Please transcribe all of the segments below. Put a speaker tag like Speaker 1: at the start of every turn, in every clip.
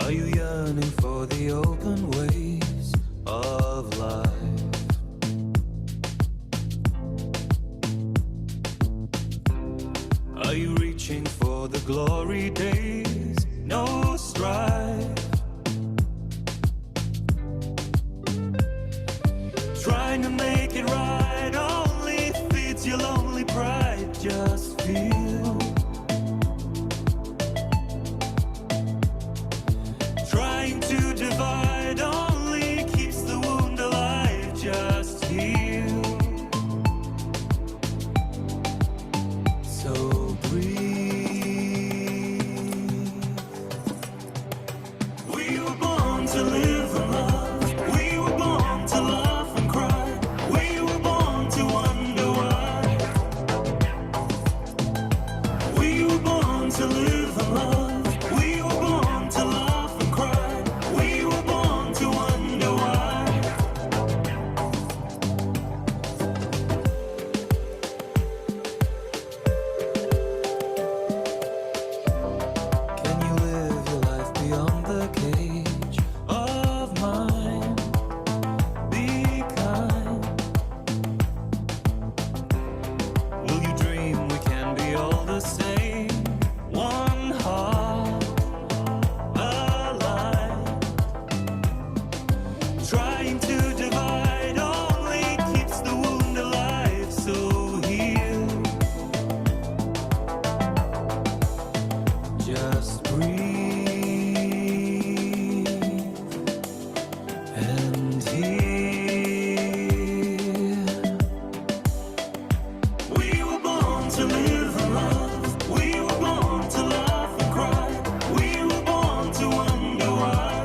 Speaker 1: Are you yearning for the open ways of life? Are you reaching for the glory days? No strife. Trying to make it right only feeds your lonely pride. Just feel. Trying to divide only keeps the wound alive. Just heal. So breathe. We were born to live and love. We were born to laugh and cry. We were born to wonder why. We were born to live and love. We were born to laugh and cry. We were born to wonder why. Can you live your life beyond the cage of mind? Be kind. Will you dream we can be all the same? One heart alive. Trying to divide only keeps the wound alive. So heal. Just breathe and heal. We were born to live and love. We were born to laugh and cry. We were born to wonder why.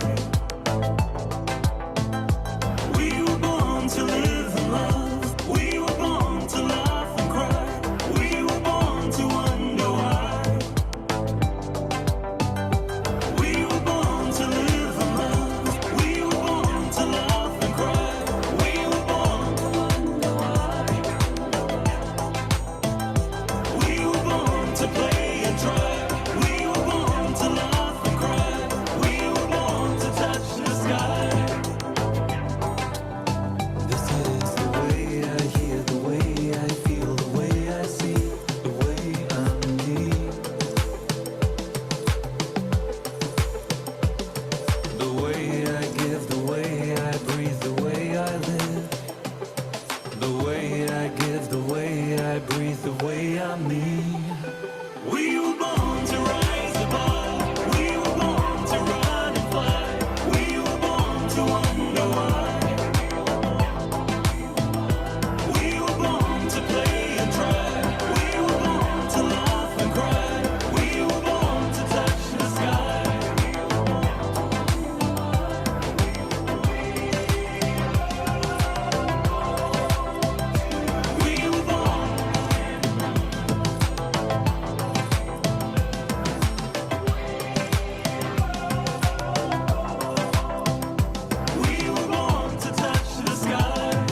Speaker 1: We were born to live and love. We were born to laugh and cry. We were born to wonder why. We were born to live and love. We were born to laugh and cry. We were born to wonder why. We were born to play and try. We were born to laugh and cry. We were born to touch the sky. This is the way I hear, the way I feel, the way I see, the way I'm me. The way I give, the way I breathe, the way I live. The way I give, the way I breathe, the way I'm me. We were born to rise above. We were born to run and fly. We were born to wonder why. We were born to play and try. We were born to laugh and cry. We were born to touch the sky. We were born. We were born to touch the sky.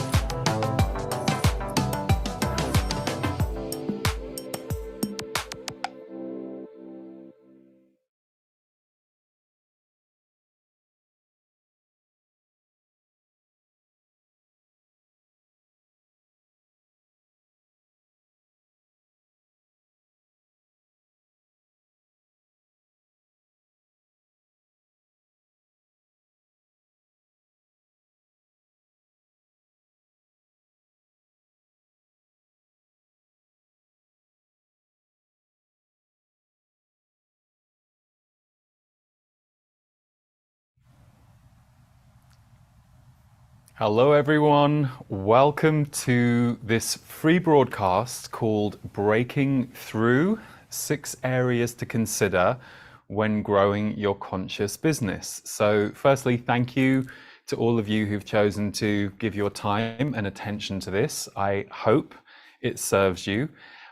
Speaker 2: Hello everyone, welcome to this free broadcast called Breaking Through, 6 areas to consider when growing your conscious business. So firstly, thank you to all of you who've chosen to give your time and attention to this. I hope it serves you.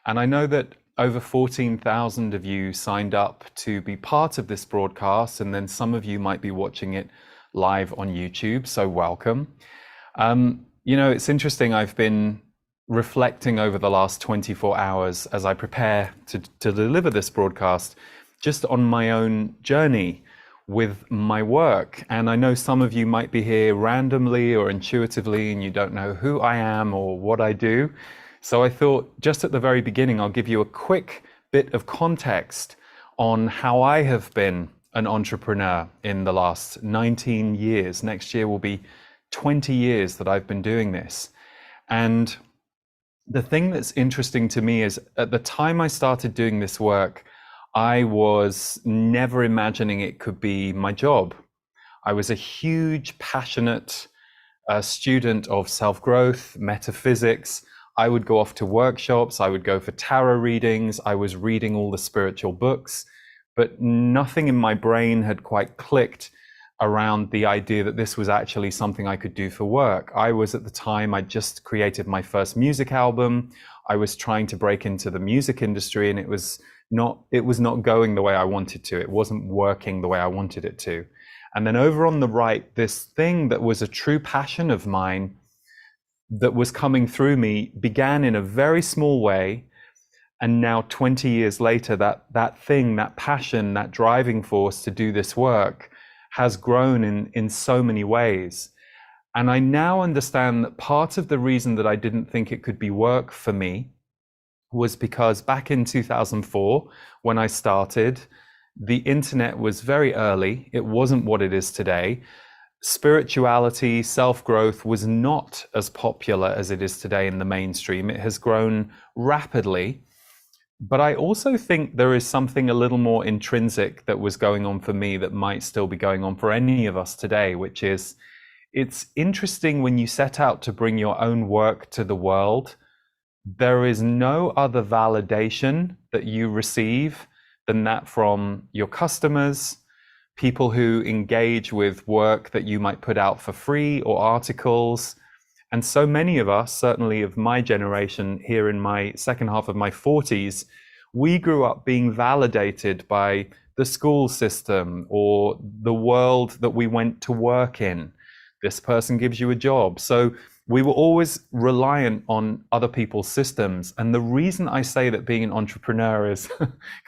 Speaker 2: And I know that over 14,000 of you signed up to be part of this broadcast, and then some of you might be watching it live on YouTube, so welcome. You know, it's interesting, I've been reflecting over the last 24 hours as I prepare to deliver this broadcast, just on my own journey with my work. And I know some of you might be here randomly or intuitively and you don't know who I am or what I do. So I thought just at the very beginning, I'll give you a quick bit of context on how I have been an entrepreneur in the last 19 years. Next year will be 20 years that I've been doing this. And the thing that's interesting to me is at the time I started doing this work, I was never imagining it could be my job. I was a huge, passionate student of self-growth, metaphysics. I would go off to workshops, I would go for tarot readings, I was reading all the spiritual books, but nothing in my brain had quite clicked around the idea that this was actually something I could do for work. I was at the time, I just created my first music album. I was trying to break into the music industry and it was not going the way I wanted to. It wasn't working the way I wanted it to. And then over on the right, this thing that was a true passion of mine that was coming through me began in a very small way. And now 20 years later, that thing, that passion, that driving force to do this work has grown in so many ways. And I now understand that part of the reason that I didn't think it could be work for me was because back in 2004, when I started, the internet was very early. It wasn't what it is today. Spirituality, self-growth was not as popular as it is today in the mainstream. It has grown rapidly. But I also think there is something a little more intrinsic that was going on for me that might still be going on for any of us today, which is it's interesting when you set out to bring your own work to the world, there is no other validation that you receive than that from your customers, people who engage with work that you might put out for free or articles. And so many of us, certainly of my generation here in my second half of my 40s, we grew up being validated by the school system or the world that we went to work in. This person gives you a job. So we were always reliant on other people's systems. And the reason I say that being an entrepreneur is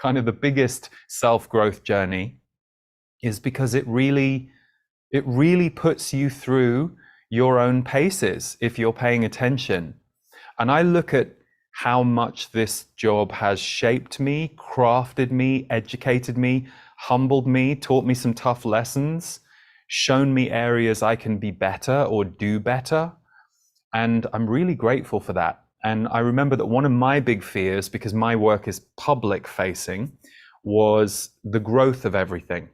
Speaker 2: kind of the biggest self-growth journey is because it really puts you through your own paces if you're paying attention. And I look at how much this job has shaped me, crafted me, educated me, humbled me, taught me some tough lessons, shown me areas I can be better or do better. And I'm really grateful for that. And I remember that one of my big fears, because my work is public facing, was the growth of everything.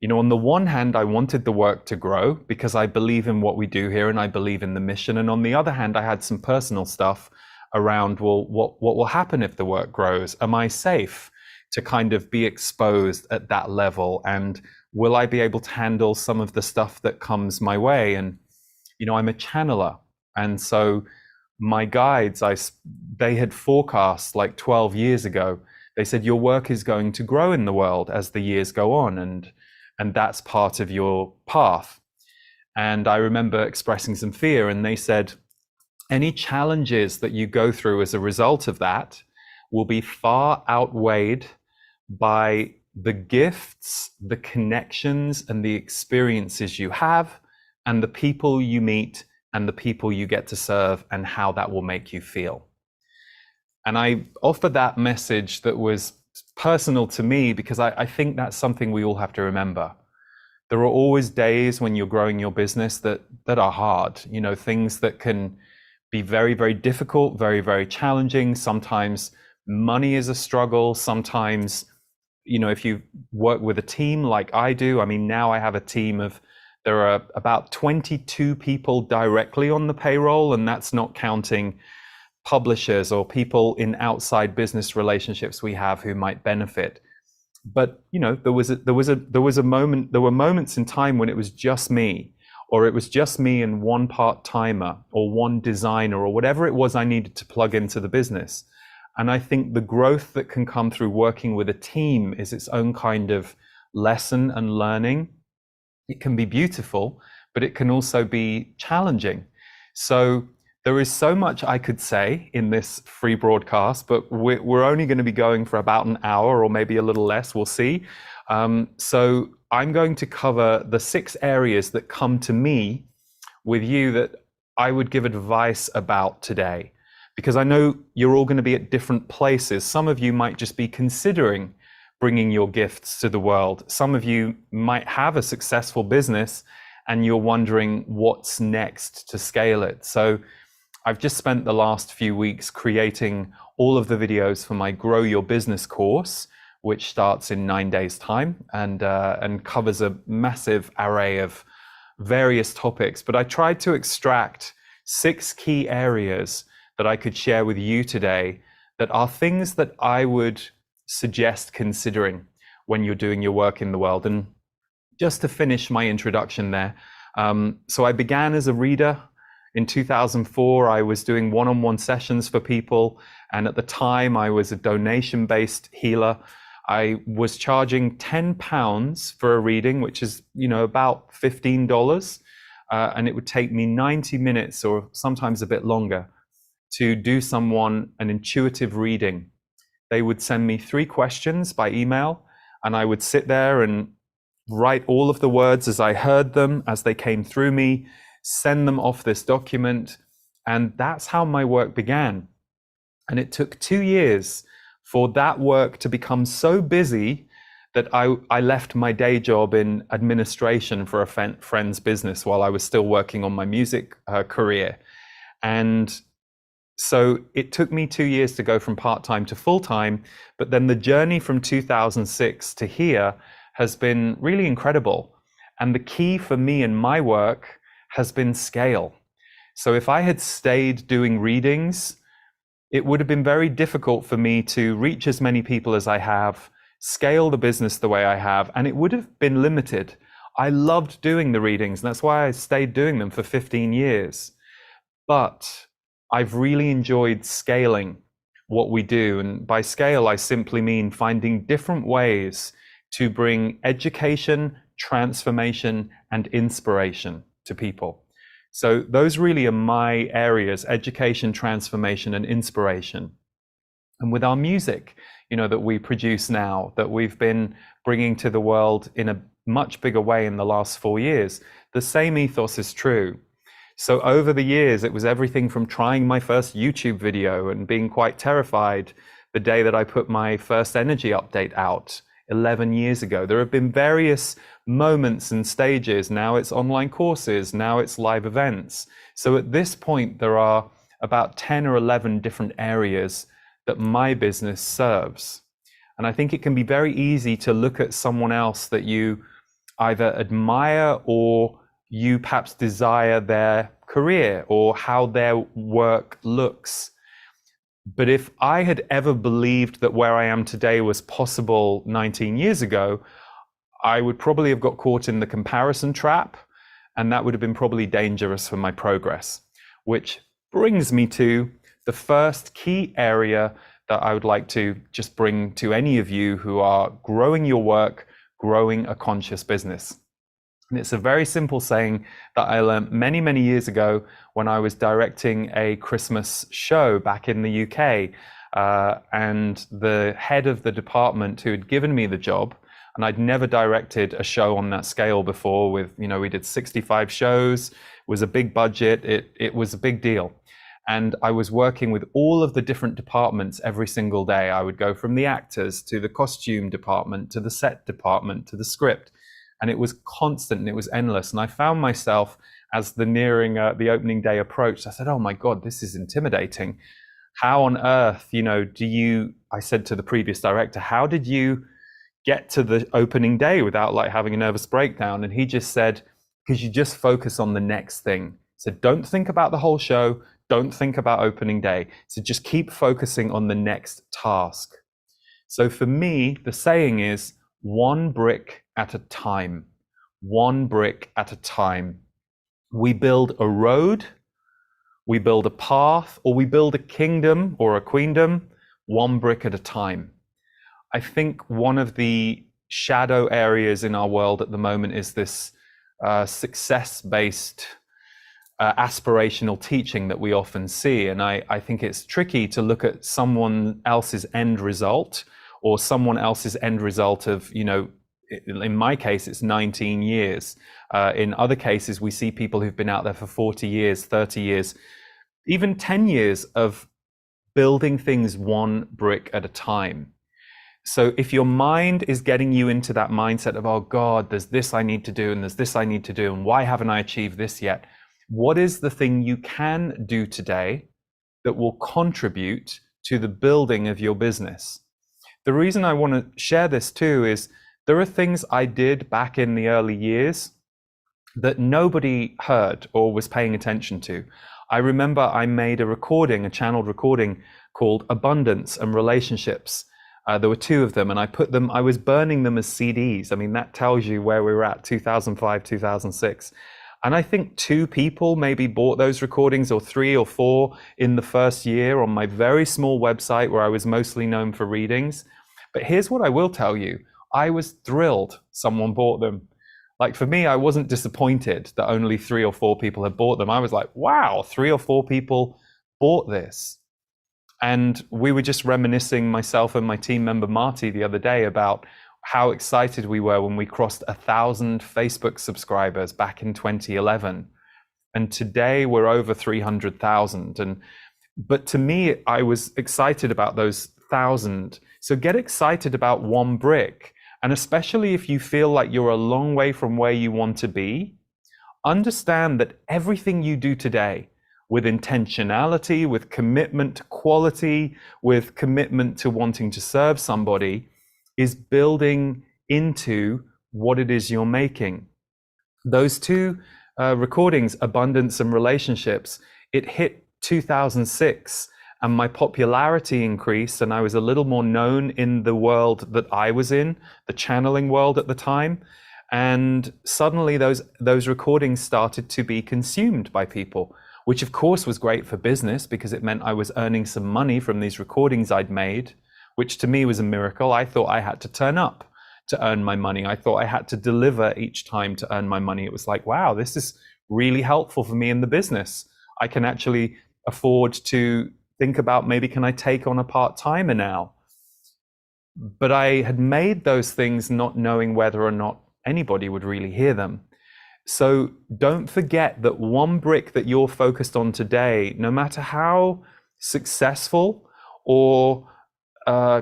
Speaker 2: You know, on the one hand, I wanted the work to grow because I believe in what we do here and I believe in the mission. And on the other hand, I had some personal stuff around, well, what will happen if the work grows? Am I safe to kind of be exposed at that level? And will I be able to handle some of the stuff that comes my way? And, you know, I'm a channeler. And so my guides, they had forecast like 12 years ago, they said, your work is going to grow in the world as the years go on. And that's part of your path. And I remember expressing some fear, and they said, any challenges that you go through as a result of that will be far outweighed by the gifts, the connections, and the experiences you have, and the people you meet, and the people you get to serve, and how that will make you feel. And I offer that message that was personal to me because I think that's something we all have to remember. There are always days when you're growing your business that are hard, you know, things that can be very, very difficult, very, very challenging. Sometimes money is a struggle. Sometimes, you know, if you work with a team like I do, I mean, now I have a team of, there are about 22 people directly on the payroll, and that's not counting publishers or people in outside business relationships we have who might benefit. But you know, there were moments in time when it was just me, or it was just me and one part-timer or one designer or whatever it was I needed to plug into the business. And I think the growth that can come through working with a team is its own kind of lesson and learning. It can be beautiful, but it can also be challenging. So there is so much I could say in this free broadcast, but we're only going to be going for about an hour or maybe a little less, we'll see. So I'm going to cover the 6 areas that come to me with you that I would give advice about today, because I know you're all going to be at different places. Some of you might just be considering bringing your gifts to the world. Some of you might have a successful business and you're wondering what's next to scale it. So I've just spent the last few weeks creating all of the videos for my Grow Your Business course, which starts in 9 days' time and covers a massive array of various topics. But I tried to extract 6 key areas that I could share with you today that are things that I would suggest considering when you're doing your work in the world. And just to finish my introduction there, so I began as a reader. In 2004, I was doing one-on-one sessions for people, and at the time I was a donation-based healer. I was charging £10 for a reading, which is, about $15, and it would take me 90 minutes or sometimes a bit longer to do someone an intuitive reading. They would send me 3 questions by email, and I would sit there and write all of the words as I heard them, as they came through me, send them off this document, and that's how my work began. And it took 2 years for that work to become so busy that I left my day job in administration for a friend's business while I was still working on my music career. And so it took me 2 years to go from part-time to full-time, but then the journey from 2006 to here has been really incredible. And the key for me in my work has been scale. So if I had stayed doing readings, it would have been very difficult for me to reach as many people as I have, scale the business the way I have, and it would have been limited. I loved doing the readings, and that's why I stayed doing them for 15 years. But I've really enjoyed scaling what we do. And by scale, I simply mean finding different ways to bring education, transformation, and inspiration to people. So those really are my areas: education, transformation, and inspiration. And with our music, that we produce now, that we've been bringing to the world in a much bigger way in the last 4 years, the same ethos is true. So over the years, it was everything from trying my first YouTube video and being quite terrified the day that I put my first energy update out 11 years ago. There have been various moments and stages. Now it's online courses, now it's live events. So at this point, there are about 10 or 11 different areas that my business serves. And I think it can be very easy to look at someone else that you either admire or you perhaps desire their career or how their work looks. But if I had ever believed that where I am today was possible 19 years ago, I would probably have got caught in the comparison trap, and that would have been probably dangerous for my progress. Which brings me to the first key area that I would like to just bring to any of you who are growing your work, growing a conscious business. And it's a very simple saying that I learned many, many years ago when I was directing a Christmas show back in the UK. And the head of the department who had given me the job, and I'd never directed a show on that scale before with, we did 65 shows, it was a big budget, it was a big deal. And I was working with all of the different departments every single day. I would go from the actors to the costume department, to the set department, to the script. And it was constant and it was endless. And I found myself, as the opening day approached, I said, oh my God, this is intimidating. How on earth, I said to the previous director, how did you get to the opening day without having a nervous breakdown? And he just said, because you just focus on the next thing. So don't think about the whole show. Don't think about opening day. So just keep focusing on the next task. So for me, the saying is, one brick at a time. One brick at a time. We build a road, we build a path, or we build a kingdom or a queendom, one brick at a time. I think one of the shadow areas in our world at the moment is this success-based aspirational teaching that we often see. And I think it's tricky to look at someone else's end result or someone else's end result of, in my case, it's 19 years. In other cases, we see people who've been out there for 40 years, 30 years, even 10 years of building things one brick at a time. So if your mind is getting you into that mindset of, oh God, there's this I need to do, and there's this I need to do, and why haven't I achieved this yet? What is the thing you can do today that will contribute to the building of your business? The reason I want to share this too is there are things I did back in the early years that nobody heard or was paying attention to. I remember I made a channeled recording called Abundance and Relationships. There were two of them, and I was burning them as CDs. I mean, that tells you where we were at, 2005, 2006. And I think 2 people maybe bought those recordings, or 3 or 4 in the first year on my very small website where I was mostly known for readings. But here's what I will tell you. I was thrilled someone bought them. Like for me, I wasn't disappointed that only 3 or 4 people had bought them. I was like, wow, 3 or 4 people bought this. And we were just reminiscing, myself and my team member Marty, the other day about how excited we were when we crossed 1,000 Facebook subscribers back in 2011. And today we're over 300,000. But to me, I was excited about those 1,000. So get excited about one brick. And especially if you feel like you're a long way from where you want to be, understand that everything you do today, with intentionality, with commitment to quality, with commitment to wanting to serve somebody, is building into what it is you're making. Those 2 recordings, Abundance and Relationships, it hit 2006, and my popularity increased, and I was a little more known in the world that I was in, the channeling world at the time. And suddenly those recordings started to be consumed by people, which of course was great for business because it meant I was earning some money from these recordings I'd made, which to me was a miracle. I thought I had to turn up to earn my money. I thought I had to deliver each time to earn my money. It was like, wow, this is really helpful for me in the business. I can actually afford to think about, maybe can I take on a part-timer now? But I had made those things not knowing whether or not anybody would really hear them. So don't forget that one brick that you're focused on today, no matter how successful or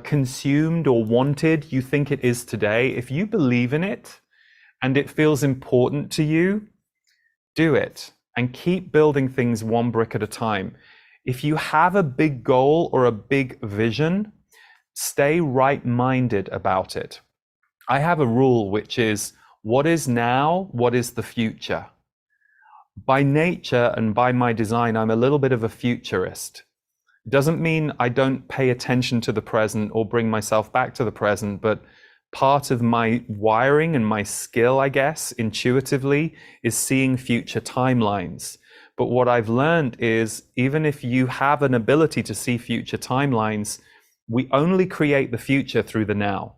Speaker 2: consumed or wanted you think it is today, if you believe in it and it feels important to you, do it and keep building things one brick at a time. If you have a big goal or a big vision, stay right-minded about it. I have a rule which is, what is now, what is the future? By nature and by my design, I'm a little bit of a futurist. It doesn't mean I don't pay attention to the present or bring myself back to the present, but part of my wiring and my skill, I guess, intuitively, is seeing future timelines. But what I've learned is, even if you have an ability to see future timelines, we only create the future through the now.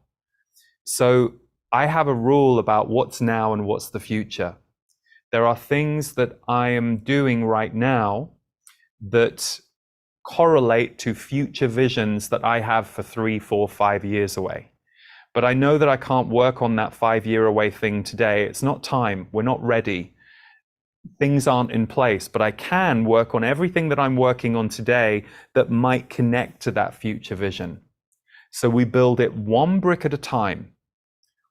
Speaker 2: So I have a rule about what's now and what's the future. There are things that I am doing right now that correlate to future visions that I have for 3, 4, 5 years away. But I know that I can't work on that 5-year away thing today. It's not time. We're not ready. Things aren't in place, but I can work on everything that I'm working on today that might connect to that future vision. So we build it one brick at a time.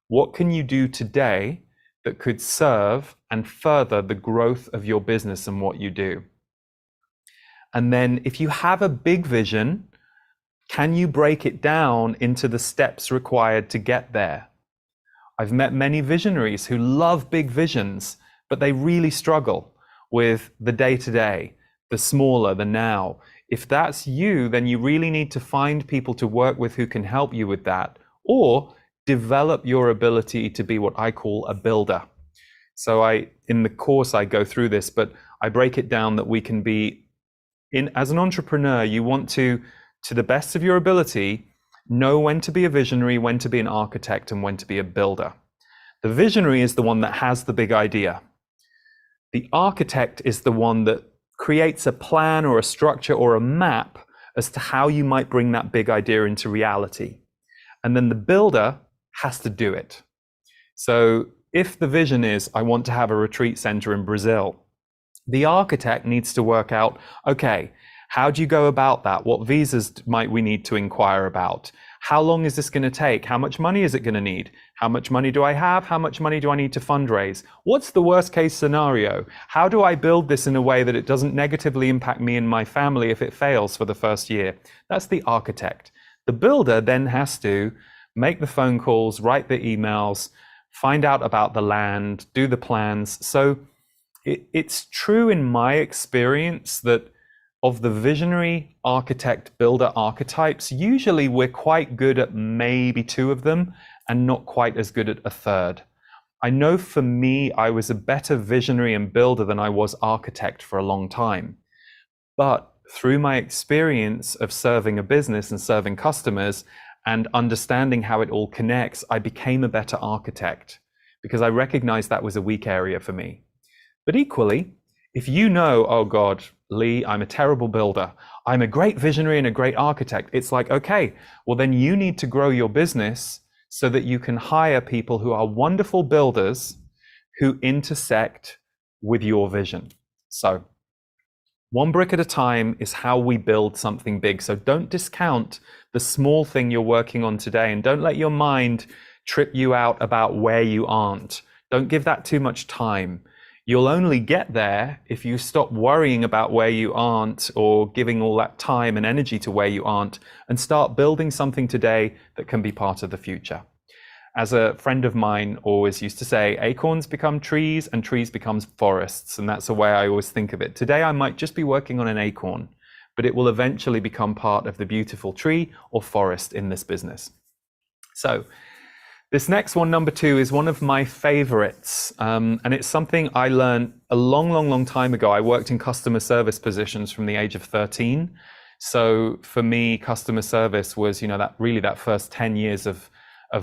Speaker 2: What can you do today that could serve and further the growth of your business and what you do? And then if you have a big vision, can you break it down into the steps required to get there? I've met many visionaries who love big visions, but they really struggle with the day-to-day, the smaller, the now. If that's you, then you really need to find people to work with who can help you with that, or develop your ability to be what I call a builder. So in the course, I go through this, but I break it down that we can be, as an entrepreneur, you want to the best of your ability, know when to be a visionary, when to be an architect, and when to be a builder. The visionary is the one that has the big idea. The architect is the one that creates a plan or a structure or a map as to how you might bring that big idea into reality. And then the builder has to do it. So if the vision is, I want to have a retreat center in Brazil, the architect needs to work out, okay, how do you go about that? What visas might we need to inquire about? How long is this going to take? How much money is it going to need? How much money do I have? How much money do I need to fundraise? What's the worst case scenario? How do I build this in a way that it doesn't negatively impact me and my family if it fails for the first year? That's the architect. The builder then has to make the phone calls, write the emails, find out about the land, do the plans. So it's true in my experience that of the visionary architect builder archetypes, usually we're quite good at maybe two of them and not quite as good at a third. I know for me, I was a better visionary and builder than I was architect for a long time. But through my experience of serving a business and serving customers and understanding how it all connects, I became a better architect because I recognized that was a weak area for me. But equally, if you know, oh God, Lee, I'm a terrible builder, I'm a great visionary and a great architect, it's like, okay, well then you need to grow your business so that you can hire people who are wonderful builders who intersect with your vision. So one brick at a time is how we build something big. So don't discount the small thing you're working on today, and don't let your mind trip you out about where you aren't. Don't give that too much time. You'll only get there if you stop worrying about where you aren't or giving all that time and energy to where you aren't and start building something today that can be part of the future. As a friend of mine always used to say, acorns become trees and trees become forests. And that's the way I always think of it. Today, I might just be working on an acorn, but it will eventually become part of the beautiful tree or forest in this business. So this next one, number 2, is one of my favorites. And it's something I learned a long time ago. I worked in customer service positions from the age of 13. So for me, customer service was, that first 10 years of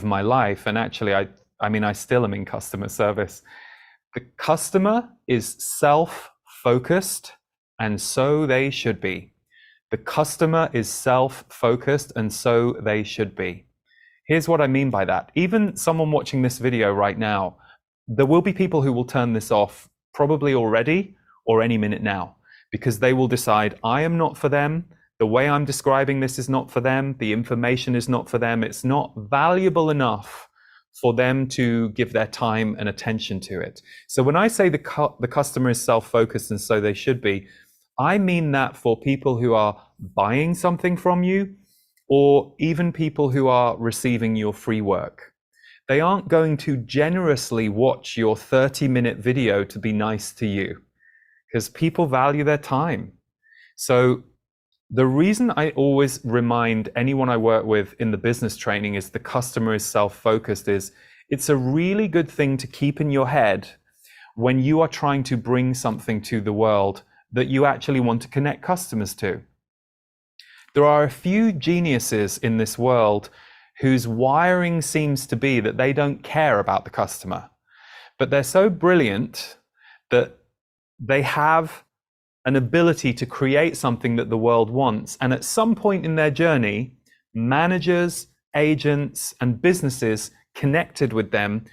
Speaker 2: my life. And actually, I still am in customer service. The customer is self-focused, and so they should be. The customer is self-focused, and so they should be. Here's what I mean by that. Even someone watching this video right now, there will be people who will turn this off probably already or any minute now, because they will decide, I am not for them. The way I'm describing this is not for them. The information is not for them. It's not valuable enough for them to give their time and attention to it. So when I say the customer is self-focused and so they should be, I mean that for people who are buying something from you, or even people who are receiving your free work. They aren't going to generously watch your 30-minute video to be nice to you, because people value their time. So the reason I always remind anyone I work with in the business training is the customer is self-focused is it's a really good thing to keep in your head when you are trying to bring something to the world that you actually want to connect customers to. There are a few geniuses in this world whose wiring seems to be that they don't care about the customer, but they're so brilliant that they have an ability to create something that the world wants. And at some point in their journey, managers, agents, and businesses connected with them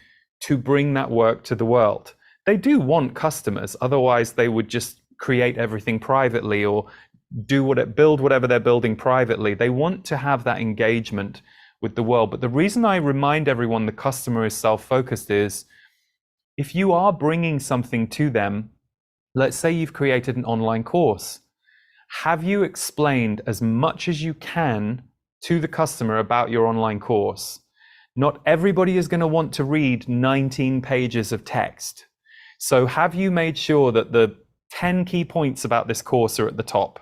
Speaker 2: to bring that work to the world. They do want customers, otherwise they would just create everything privately or build whatever they're building privately. They want to have that engagement with the world. But the reason I remind everyone the customer is self-focused is if you are bringing something to them, let's say you've created an online course, have you explained as much as you can to the customer about your online course? Not everybody is going to want to read 19 pages of text. So have you made sure that the 10 key points about this course are at the top?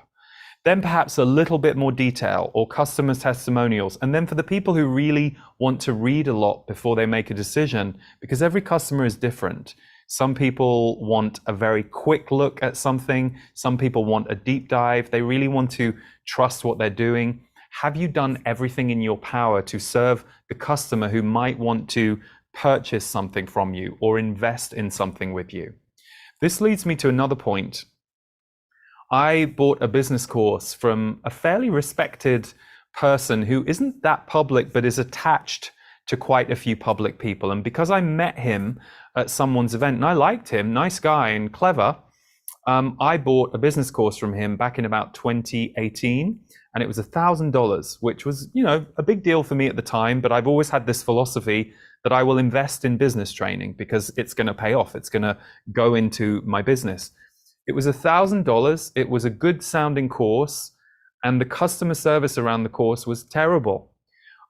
Speaker 2: Then perhaps a little bit more detail or customer testimonials. And then for the people who really want to read a lot before they make a decision, because every customer is different. Some people want a very quick look at something. Some people want a deep dive. They really want to trust what they're doing. Have you done everything in your power to serve the customer who might want to purchase something from you or invest in something with you? This leads me to another point. I bought a business course from a fairly respected person who isn't that public, but is attached to quite a few public people. And because I met him at someone's event and I liked him, nice guy and clever, I bought a business course from him back in about 2018, and it was $1,000, which was, you know, a big deal for me at the time. But I've always had this philosophy that I will invest in business training because it's going to pay off. It's going to go into my business. It was $1,000. It was a good sounding course, and the customer service around the course was terrible.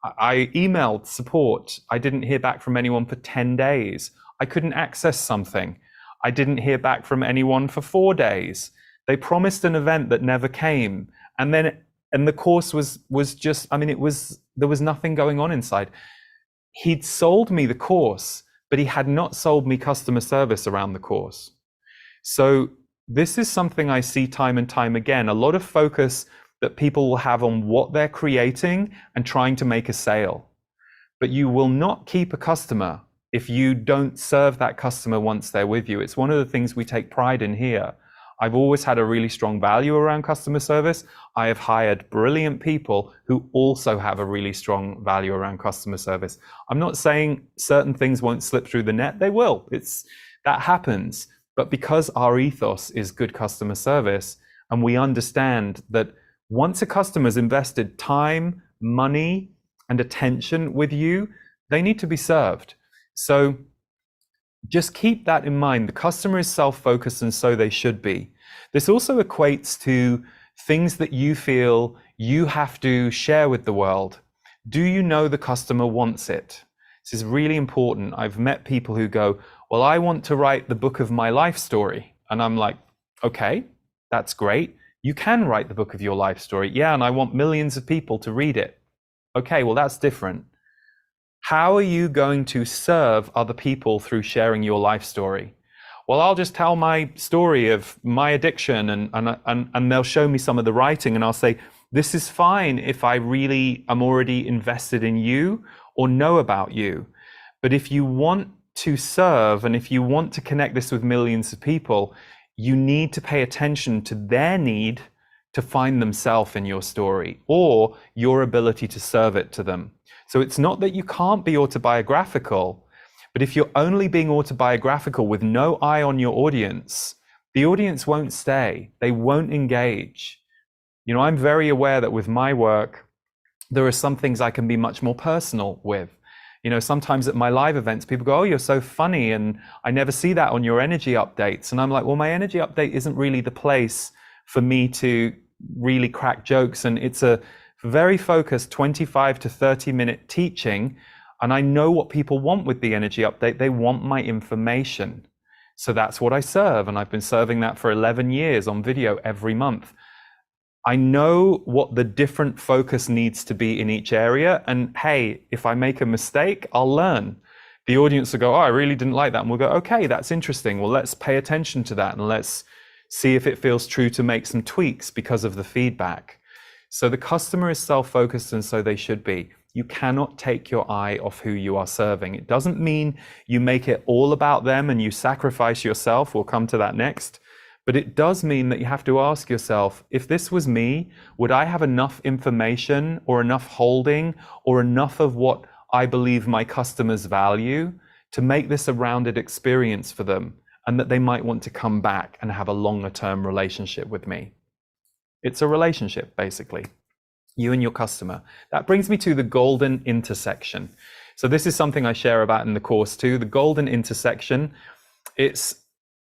Speaker 2: I emailed support. I didn't hear back from anyone for 10 days. I couldn't access something. I didn't hear back from anyone for 4 days. They promised an event that never came. And the course was just, I mean, there was nothing going on inside. He'd sold me the course, but he had not sold me customer service around the course. So this is something I see time and time again, a lot of focus that people will have on what they're creating and trying to make a sale. But you will not keep a customer if you don't serve that customer once they're with you. It's one of the things we take pride in here. I've always had a really strong value around customer service. I have hired brilliant people who also have a really strong value around customer service. I'm not saying certain things won't slip through the net. They will. That happens. But because our ethos is good customer service, and we understand that once a customer's invested time, money, and attention with you, they need to be served. So just keep that in mind. The customer is self-focused, and so they should be. This also equates to things that you feel you have to share with the world. Do you know the customer wants it? This is really important. I've met people who go, well, I want to write the book of my life story. And I'm like, okay, that's great. You can write the book of your life story. Yeah, and I want millions of people to read it. Okay, well, that's different. How are you going to serve other people through sharing your life story? Well, I'll just tell my story of my addiction and they'll show me some of the writing and I'll say, this is fine if I really am already invested in you or know about you. But if you want to serve and if you want to connect this with millions of people, you need to pay attention to their need to find themselves in your story or your ability to serve it to them. So it's not that you can't be autobiographical, but if you're only being autobiographical with no eye on your audience, the audience won't stay. They won't engage. You know, I'm very aware that with my work, there are some things I can be much more personal with. You know, sometimes at my live events, people go, oh, you're so funny. And I never see that on your energy updates. And I'm like, well, my energy update isn't really the place for me to really crack jokes. And it's a very focused 25 to 30 minute teaching. And I know what people want with the energy update. They want my information. So that's what I serve. And I've been serving that for 11 years on video every month. I know what the different focus needs to be in each area. And hey, if I make a mistake, I'll learn. The audience will go, oh, I really didn't like that. And we'll go, okay, that's interesting. Well, let's pay attention to that and let's see if it feels true to make some tweaks because of the feedback. So the customer is self-focused, and so they should be. You cannot take your eye off who you are serving. It doesn't mean you make it all about them and you sacrifice yourself. We'll come to that next. But it does mean that you have to ask yourself, if this was me, would I have enough information or enough holding or enough of what I believe my customers value to make this a rounded experience for them and that they might want to come back and have a longer term relationship with me? It's a relationship, basically, you and your customer. That brings me to the golden intersection. So this is something I share about in the course too. The golden intersection, it's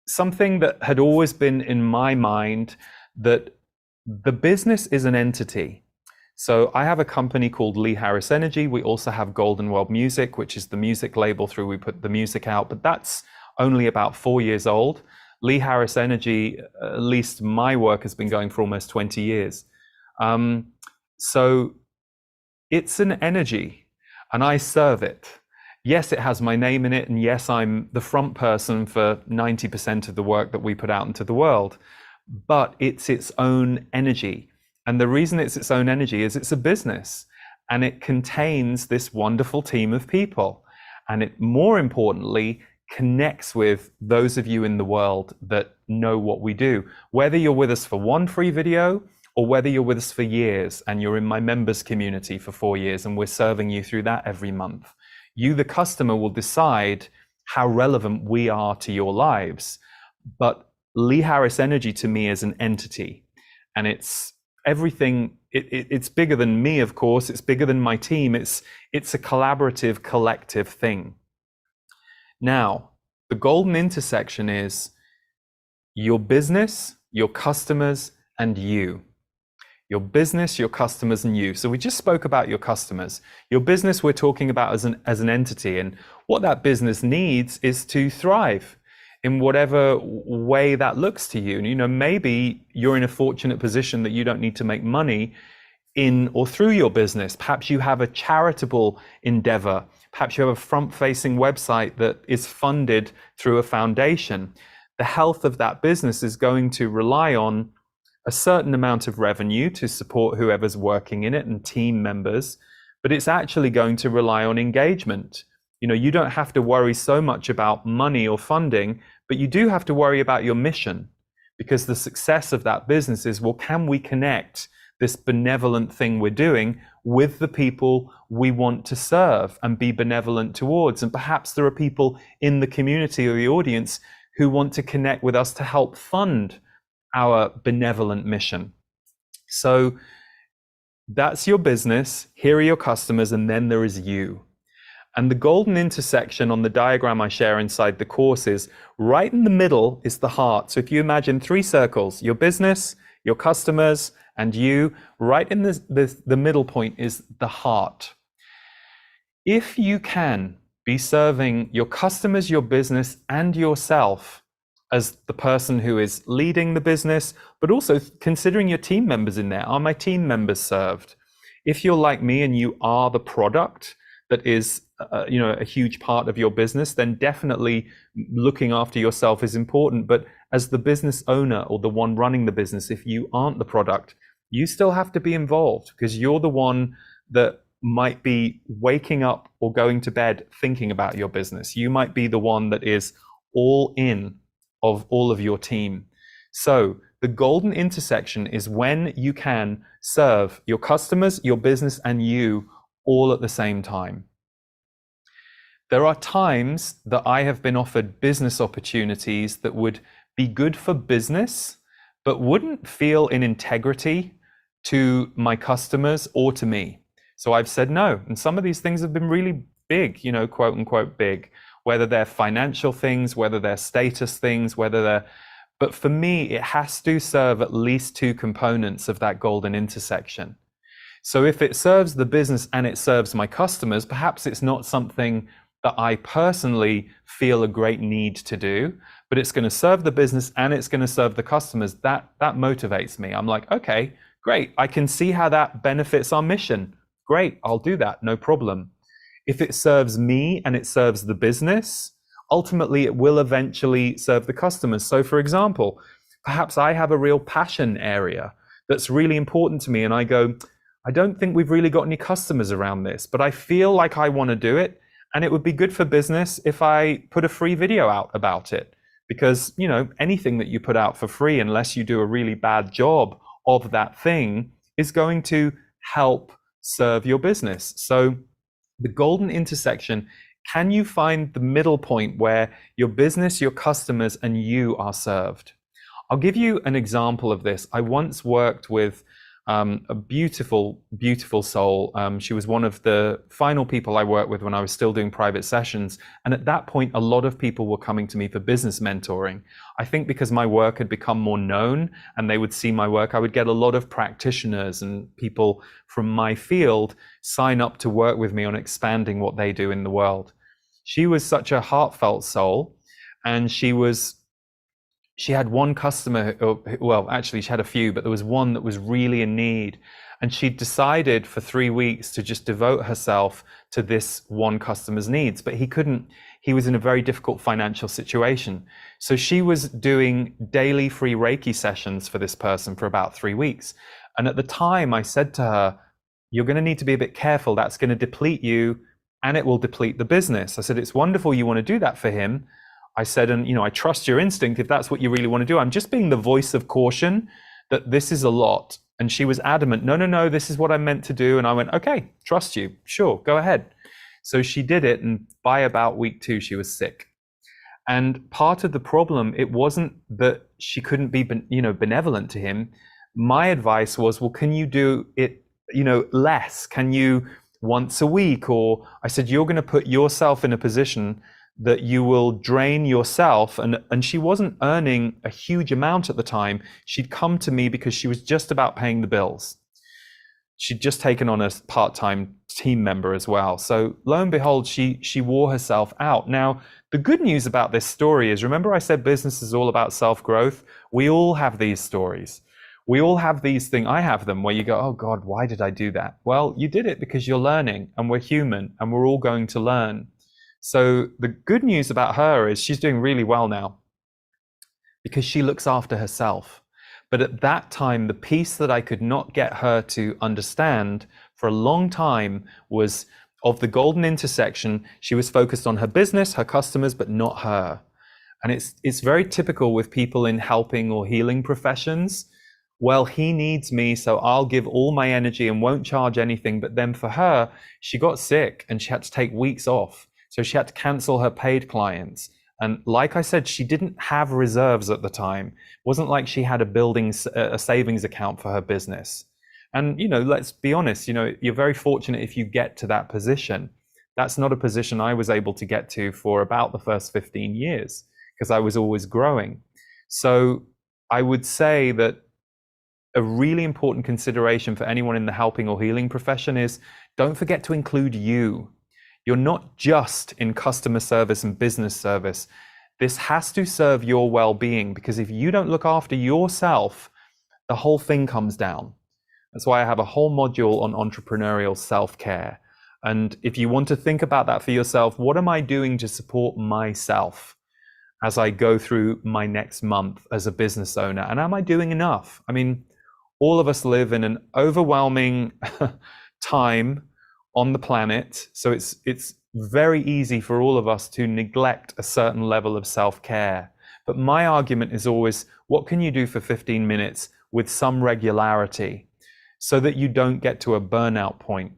Speaker 2: something that had always been in my mind, that the business is an entity. So I have a company called Lee Harris Energy. We also have Golden World Music, which is the music label through we put the music out, but that's only about 4 years old. Lee Harris Energy, at least my work has been going for almost 20 years. So it's an energy and I serve it. Yes, it has my name in it, and yes, I'm the front person for 90% of the work that we put out into the world, but it's its own energy. And the reason it's its own energy is it's a business, and it contains this wonderful team of people. And it, more importantly, connects with those of you in the world that know what we do. Whether you're with us for one free video, or whether you're with us for years, and you're in my members community for 4 years, and we're serving you through that every month. You, the customer, will decide how relevant we are to your lives. But Lee Harris Energy to me is an entity, and it's everything. It's bigger than me, of course. It's bigger than my team. It's a collaborative, collective thing. Now, the golden intersection is your business, your customers, and you. Your business, your customers, and you. So we just spoke about your customers. Your business we're talking about as an entity, and what that business needs is to thrive in whatever way that looks to you. And, you know, maybe you're in a fortunate position that you don't need to make money in or through your business. Perhaps you have a charitable endeavor. Perhaps you have a front-facing website that is funded through a foundation. The health of that business is going to rely on a certain amount of revenue to support whoever's working in it and team members, but it's actually going to rely on engagement. You know, you don't have to worry so much about money or funding, but you do have to worry about your mission, because the success of that business is, well, can we connect this benevolent thing we're doing with the people we want to serve and be benevolent towards? And perhaps there are people in the community or the audience who want to connect with us to help fund our benevolent mission. So that's your business, here are your customers, and then there is you. And the golden intersection on the diagram I share inside the course is right in the middle is the heart. So if you imagine 3 circles, your business, your customers, and you, right in the middle point is the heart. If you can be serving your customers, your business, and yourself as the person who is leading the business, but also considering your team members in there. Are my team members served? If you're like me and you are the product that is a huge part of your business, then definitely looking after yourself is important. But as the business owner or the one running the business, if you aren't the product, you still have to be involved, because you're the one that might be waking up or going to bed thinking about your business. You might be the one that is all in of all of your team. So the golden intersection is when you can serve your customers, your business, and you all at the same time. There are times that I have been offered business opportunities that would be good for business, but wouldn't feel in integrity to my customers or to me. So I've said no. And some of these things have been really big, you know, quote unquote big, whether they're financial things, whether they're status things, but for me, it has to serve at least 2 components of that golden intersection. So if it serves the business and it serves my customers, perhaps it's not something that I personally feel a great need to do, but it's going to serve the business and it's going to serve the customers. That motivates me. I'm like, okay, great. I can see how that benefits our mission. Great, I'll do that, no problem. If it serves me and it serves the business, ultimately it will eventually serve the customers. So for example, perhaps I have a real passion area that's really important to me, and I go, I don't think we've really got any customers around this, but I feel like I want to do it, and it would be good for business if I put a free video out about it. Because, you know, anything that you put out for free, unless you do a really bad job of that thing, is going to help serve your business. So the golden intersection, can you find the middle point where your business, your customers, and you are served? I'll give you an example of this. I once worked with a beautiful, beautiful soul. She was one of the final people I worked with when I was still doing private sessions. And at that point, a lot of people were coming to me for business mentoring. I think because my work had become more known and they would see my work, I would get a lot of practitioners and people from my field sign up to work with me on expanding what they do in the world. She was such a heartfelt soul, and she had one customer, well, actually she had a few, but there was one that was really in need. And she decided for 3 weeks to just devote herself to this one customer's needs, but he was in a very difficult financial situation. So she was doing daily free Reiki sessions for this person for about 3 weeks. And at the time I said to her, you're going to need to be a bit careful. That's going to deplete you and it will deplete the business. I said, it's wonderful you want to do that for him. I said, and I trust your instinct if that's what you really want to do. I'm just being the voice of caution that this is a lot. And she was adamant, no, this is what I meant to do. And I went, okay, trust you. Sure, go ahead. So she did it, and by about week 2, she was sick. And part of the problem, it wasn't that she couldn't be, benevolent to him. My advice was, well, can you do it, less? Can you once a week? Or I said, you're going to put yourself in a position that you will drain yourself. And she wasn't earning a huge amount at the time. She'd come to me because she was just about paying the bills. She'd just taken on a part-time team member as well. So lo and behold, she wore herself out. Now, the good news about this story is, remember I said business is all about self-growth? We all have these stories. We all have these things. I have them where you go, oh God, why did I do that? Well, you did it because you're learning, and we're human, and we're all going to learn. So the good news about her is she's doing really well now because she looks after herself. But at that time, the piece that I could not get her to understand for a long time was of the golden intersection. She was focused on her business, her customers, but not her. And it's very typical with people in helping or healing professions. Well, he needs me, so I'll give all my energy and won't charge anything. But then for her, she got sick and she had to take weeks off. So she had to cancel her paid clients. And like I said, she didn't have reserves at the time. It wasn't like she had a savings account for her business. And, let's be honest, you're very fortunate if you get to that position. That's not a position I was able to get to for about the first 15 years because I was always growing. So I would say that a really important consideration for anyone in the helping or healing profession is don't forget to include you. You're not just in customer service and business service. This has to serve your well-being, because if you don't look after yourself, the whole thing comes down. That's why I have a whole module on entrepreneurial self-care. And if you want to think about that for yourself, what am I doing to support myself as I go through my next month as a business owner? And am I doing enough? I mean, all of us live in an overwhelming time on the planet. So it's very easy for all of us to neglect a certain level of self-care. But my argument is always, what can you do for 15 minutes with some regularity so that you don't get to a burnout point?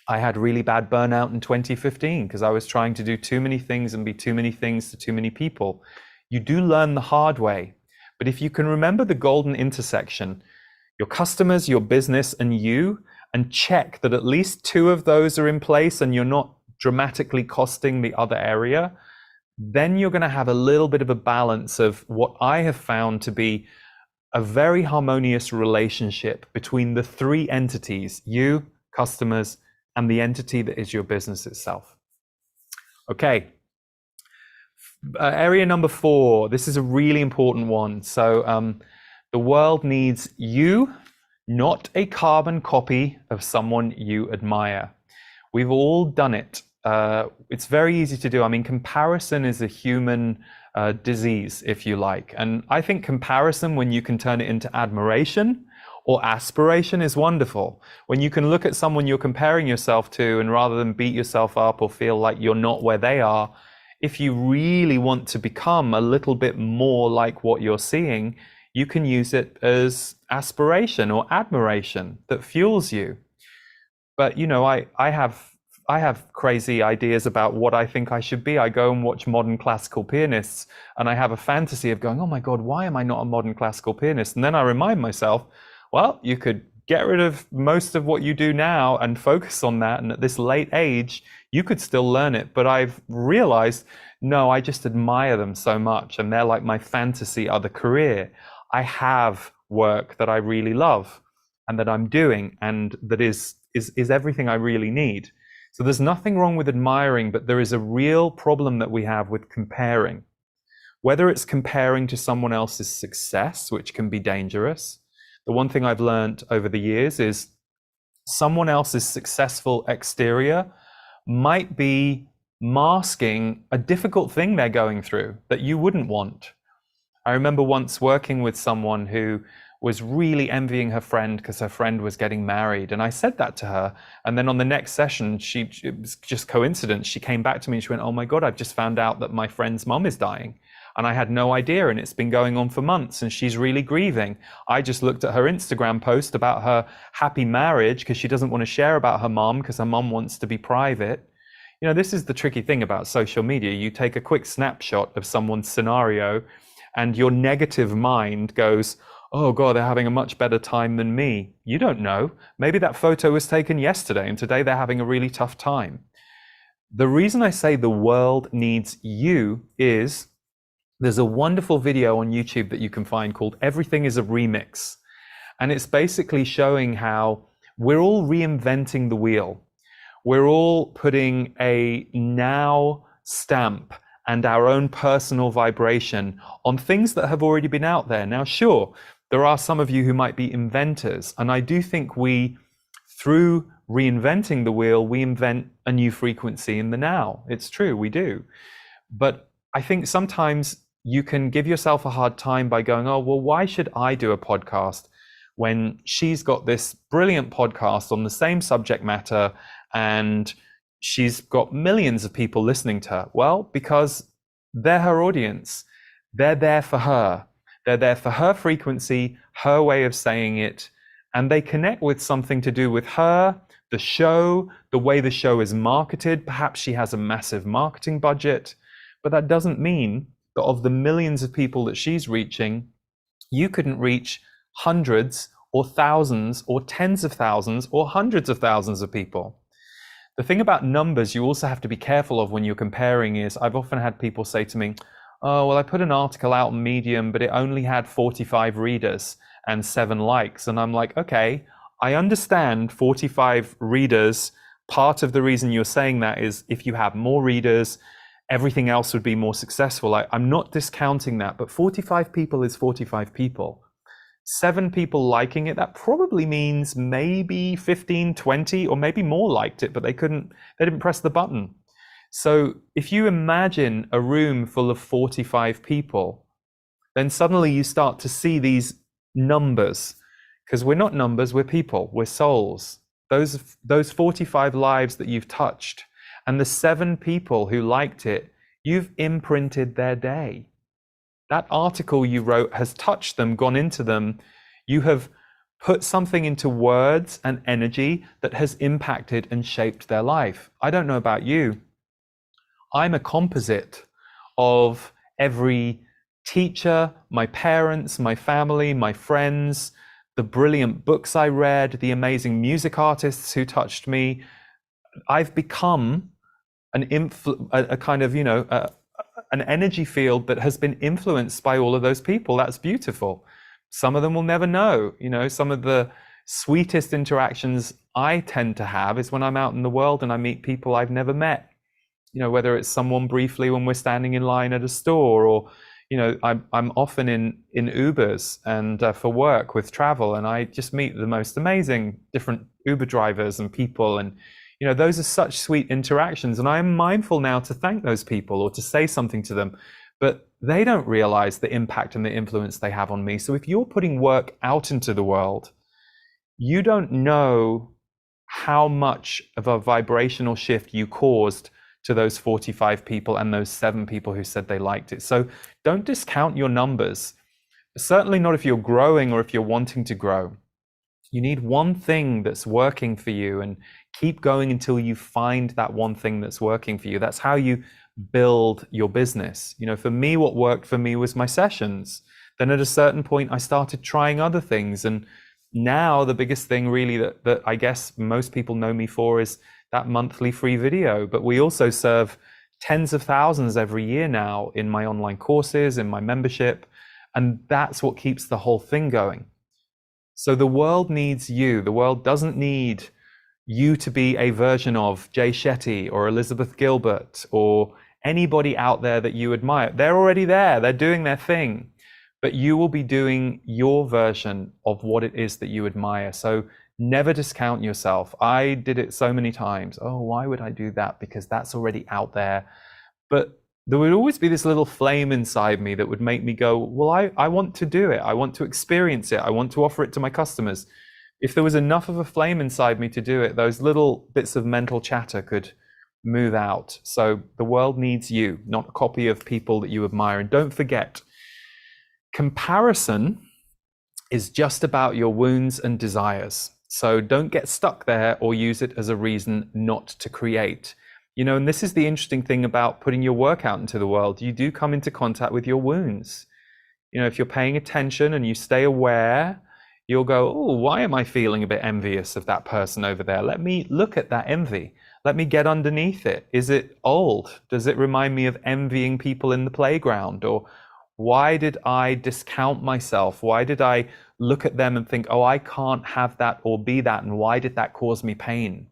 Speaker 2: I had really bad burnout in 2015 because I was trying to do too many things and be too many things to too many people. You do learn the hard way. But if you can remember the golden intersection, your customers, your business, and you, and check that at least 2 of those are in place and you're not dramatically costing the other area, then you're going to have a little bit of a balance of what I have found to be a very harmonious relationship between the 3 entities, you, customers, and the entity that is your business itself. Okay. Area number 4, this is a really important one. So the world needs you, not a carbon copy of someone you admire. We've all done it. It's very easy to do. I mean, comparison is a human disease, if you like. And I think comparison, when you can turn it into admiration or aspiration, is wonderful. When you can look at someone you're comparing yourself to, and rather than beat yourself up or feel like you're not where they are, if you really want to become a little bit more like what you're seeing, you can use it as aspiration or admiration that fuels you. But I have crazy ideas about what I think I should be. I go and watch modern classical pianists, and I have a fantasy of going, oh my God, why am I not a modern classical pianist? And then I remind myself, well, you could get rid of most of what you do now and focus on that. And at this late age, you could still learn it. But I've realized, no, I just admire them so much. And they're like my fantasy other career. I have work that I really love and that I'm doing, and that is everything I really need. So there's nothing wrong with admiring, but there is a real problem that we have with comparing. Whether it's comparing to someone else's success, which can be dangerous. The one thing I've learned over the years is someone else's successful exterior might be masking a difficult thing they're going through that you wouldn't want. I remember once working with someone who was really envying her friend because her friend was getting married. And I said that to her. And then on the next session, it was just coincidence. She came back to me and she went, oh my God, I've just found out that my friend's mum is dying. And I had no idea. And it's been going on for months and she's really grieving. I just looked at her Instagram post about her happy marriage because she doesn't want to share about her mum because her mum wants to be private. This is the tricky thing about social media. You take a quick snapshot of someone's scenario and your negative mind goes, oh God, they're having a much better time than me. You don't know. Maybe that photo was taken yesterday and today they're having a really tough time. The reason I say the world needs you is there's a wonderful video on YouTube that you can find called Everything is a Remix. And it's basically showing how we're all reinventing the wheel. We're all putting a now stamp and our own personal vibration on things that have already been out there. Now, sure, there are some of you who might be inventors. And I do think we, through reinventing the wheel, we invent a new frequency in the now. It's true, we do. But I think sometimes you can give yourself a hard time by going, oh, well, why should I do a podcast when she's got this brilliant podcast on the same subject matter and she's got millions of people listening to her? Well, because they're her audience. They're there for her. They're there for her frequency, her way of saying it, and they connect with something to do with her, the show, the way the show is marketed. Perhaps she has a massive marketing budget, but that doesn't mean that of the millions of people that she's reaching, you couldn't reach hundreds or thousands or tens of thousands or hundreds of thousands of people. The thing about numbers you also have to be careful of when you're comparing is, I've often had people say to me, oh, well, I put an article out on Medium, but it only had 45 readers and 7 likes. And I'm like, okay, I understand 45 readers. Part of the reason you're saying that is if you have more readers, everything else would be more successful. I'm not discounting that, but 45 people is 45 people. 7 people liking it, that probably means maybe 15, 20, or maybe more liked it, but they didn't press the button. So if you imagine a room full of 45 people, then suddenly you start to see these numbers, because we're not numbers, we're people, we're souls. Those 45 lives that you've touched, and the 7 people who liked it, you've imprinted their day. That article you wrote has touched them, gone into them. You have put something into words and energy that has impacted and shaped their life. I don't know about you. I'm a composite of every teacher, my parents, my family, my friends, the brilliant books I read, the amazing music artists who touched me. I've become a kind of, an energy field that has been influenced by all of those people. That's beautiful. Some of them will never know. Some of the sweetest interactions I tend to have is when I'm out in the world and I meet people I've never met. Whether it's someone briefly when we're standing in line at a store, or I'm often in Ubers and for work with travel, and I just meet the most amazing different Uber drivers and people, and those are such sweet interactions, and I am mindful now to thank those people or to say something to them, but they don't realize the impact and the influence they have on me. So if you're putting work out into the world, you don't know how much of a vibrational shift you caused to those 45 people and those 7 people who said they liked it. So don't discount your numbers. Certainly not if you're growing or if you're wanting to grow. You need one thing that's working for you, and keep going until you find that one thing that's working for you. That's how you build your business. For me, what worked for me was my sessions. Then at a certain point, I started trying other things. And now the biggest thing really that I guess most people know me for is that monthly free video. But we also serve tens of thousands every year now in my online courses, in my membership. And that's what keeps the whole thing going. So the world needs you. The world doesn't need you to be a version of Jay Shetty or Elizabeth Gilbert or anybody out there that you admire. They're already there. They're doing their thing. But you will be doing your version of what it is that you admire. So never discount yourself. I did it so many times. Oh, why would I do that? Because that's already out there. But there would always be this little flame inside me that would make me go, well, I want to do it. I want to experience it. I want to offer it to my customers. If there was enough of a flame inside me to do it, those little bits of mental chatter could move out. So the world needs you, not a copy of people that you admire. And don't forget, comparison is just about your wounds and desires. So don't get stuck there or use it as a reason not to create. And this is the interesting thing about putting your work out into the world. You do come into contact with your wounds. If you're paying attention and you stay aware, you'll go, oh, why am I feeling a bit envious of that person over there? Let me look at that envy. Let me get underneath it. Is it old? Does it remind me of envying people in the playground? Or why did I discount myself? Why did I look at them and think, oh, I can't have that or be that? And why did that cause me pain?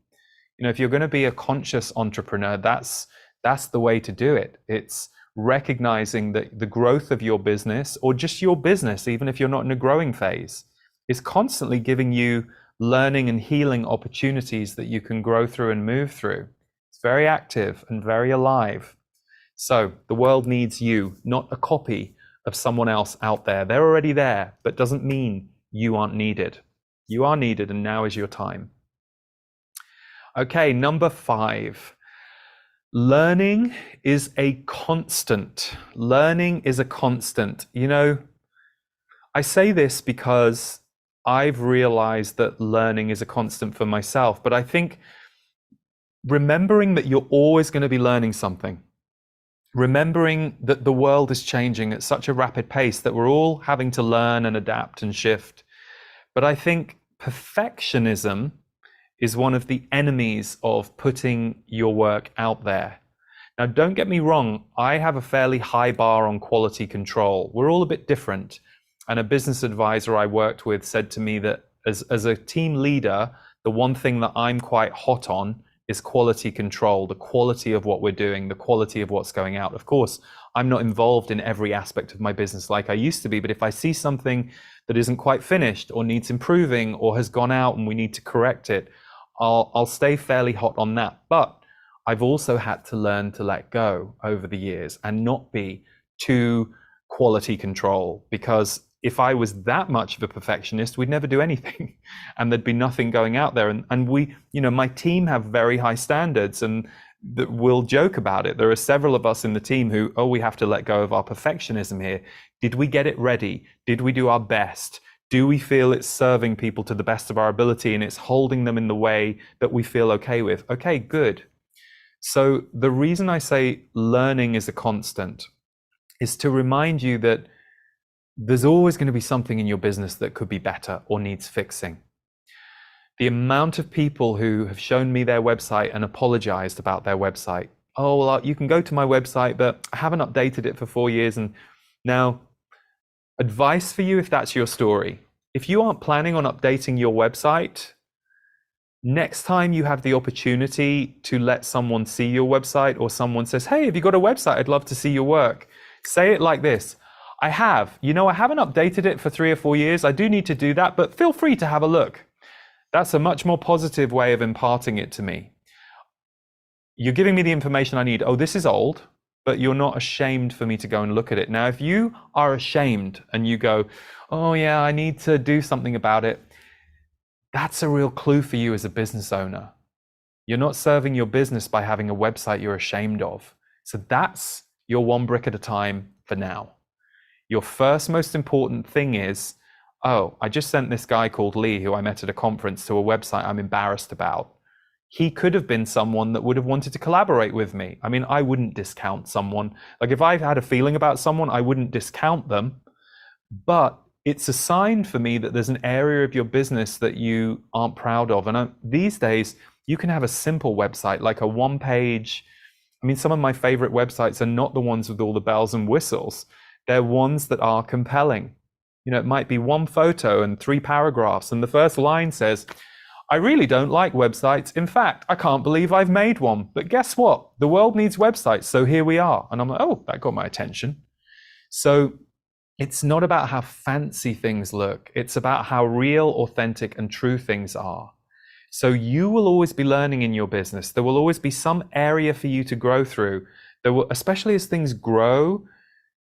Speaker 2: If you're going to be a conscious entrepreneur, that's the way to do it. It's recognizing that the growth of your business, or just your business, even if you're not in a growing phase, is constantly giving you learning and healing opportunities that you can grow through and move through. It's very active and very alive. So the world needs you, not a copy of someone else out there. They're already there, but doesn't mean you aren't needed. You are needed, and now is your time. Okay, number 5. Learning is a constant. Learning is a constant. I say this because I've realized that learning is a constant for myself, but I think remembering that you're always going to be learning something, remembering that the world is changing at such a rapid pace that we're all having to learn and adapt and shift. But I think perfectionism is one of the enemies of putting your work out there. Now, don't get me wrong, I have a fairly high bar on quality control. We're all a bit different. And a business advisor I worked with said to me that as a team leader, the one thing that I'm quite hot on is quality control, the quality of what we're doing, the quality of what's going out. Of course, I'm not involved in every aspect of my business like I used to be, but if I see something that isn't quite finished or needs improving or has gone out and we need to correct it, I'll stay fairly hot on that. But I've also had to learn to let go over the years and not be too quality control, because if I was that much of a perfectionist, we'd never do anything and there'd be nothing going out there. And we, my team have very high standards, and we'll joke about it. There are several of us in the team who, we have to let go of our perfectionism here. Did we get it ready? Did we do our best? Do we feel it's serving people to the best of our ability and it's holding them in the way that we feel okay with? Okay, good. So the reason I say learning is a constant is to remind you that there's always going to be something in your business that could be better or needs fixing. The amount of people who have shown me their website and apologized about their website. Oh, well, you can go to my website, but I haven't updated it for 4 years. And now, advice for you if that's your story. If you aren't planning on updating your website, next time you have the opportunity to let someone see your website, or someone says, hey, have you got a website? I'd love to see your work. Say it like this. I haven't updated it for 3 or 4 years. I do need to do that, but feel free to have a look. That's a much more positive way of imparting it to me. You're giving me the information I need. Oh, this is old, but you're not ashamed for me to go and look at it. Now, if you are ashamed and you go, oh yeah, I need to do something about it, that's a real clue for you as a business owner. You're not serving your business by having a website you're ashamed of. So that's your one brick at a time for now. Your first most important thing is, I just sent this guy called Lee, who I met at a conference, to a website I'm embarrassed about. He could have been someone that would have wanted to collaborate with me. I mean, I wouldn't discount someone. Like if I've had a feeling about someone, I wouldn't discount them. But it's a sign for me that there's an area of your business that you aren't proud of. And these days, you can have a simple website, like a one-page. I mean, some of my favorite websites are not the ones with all the bells and whistles. They're ones that are compelling. It might be one photo and 3 paragraphs, and the first line says, I really don't like websites. In fact, I can't believe I've made one. But guess what? The world needs websites, so here we are. And I'm like, oh, that got my attention. So it's not about how fancy things look. It's about how real, authentic, and true things are. So you will always be learning in your business. There will always be some area for you to grow through. Especially as things grow,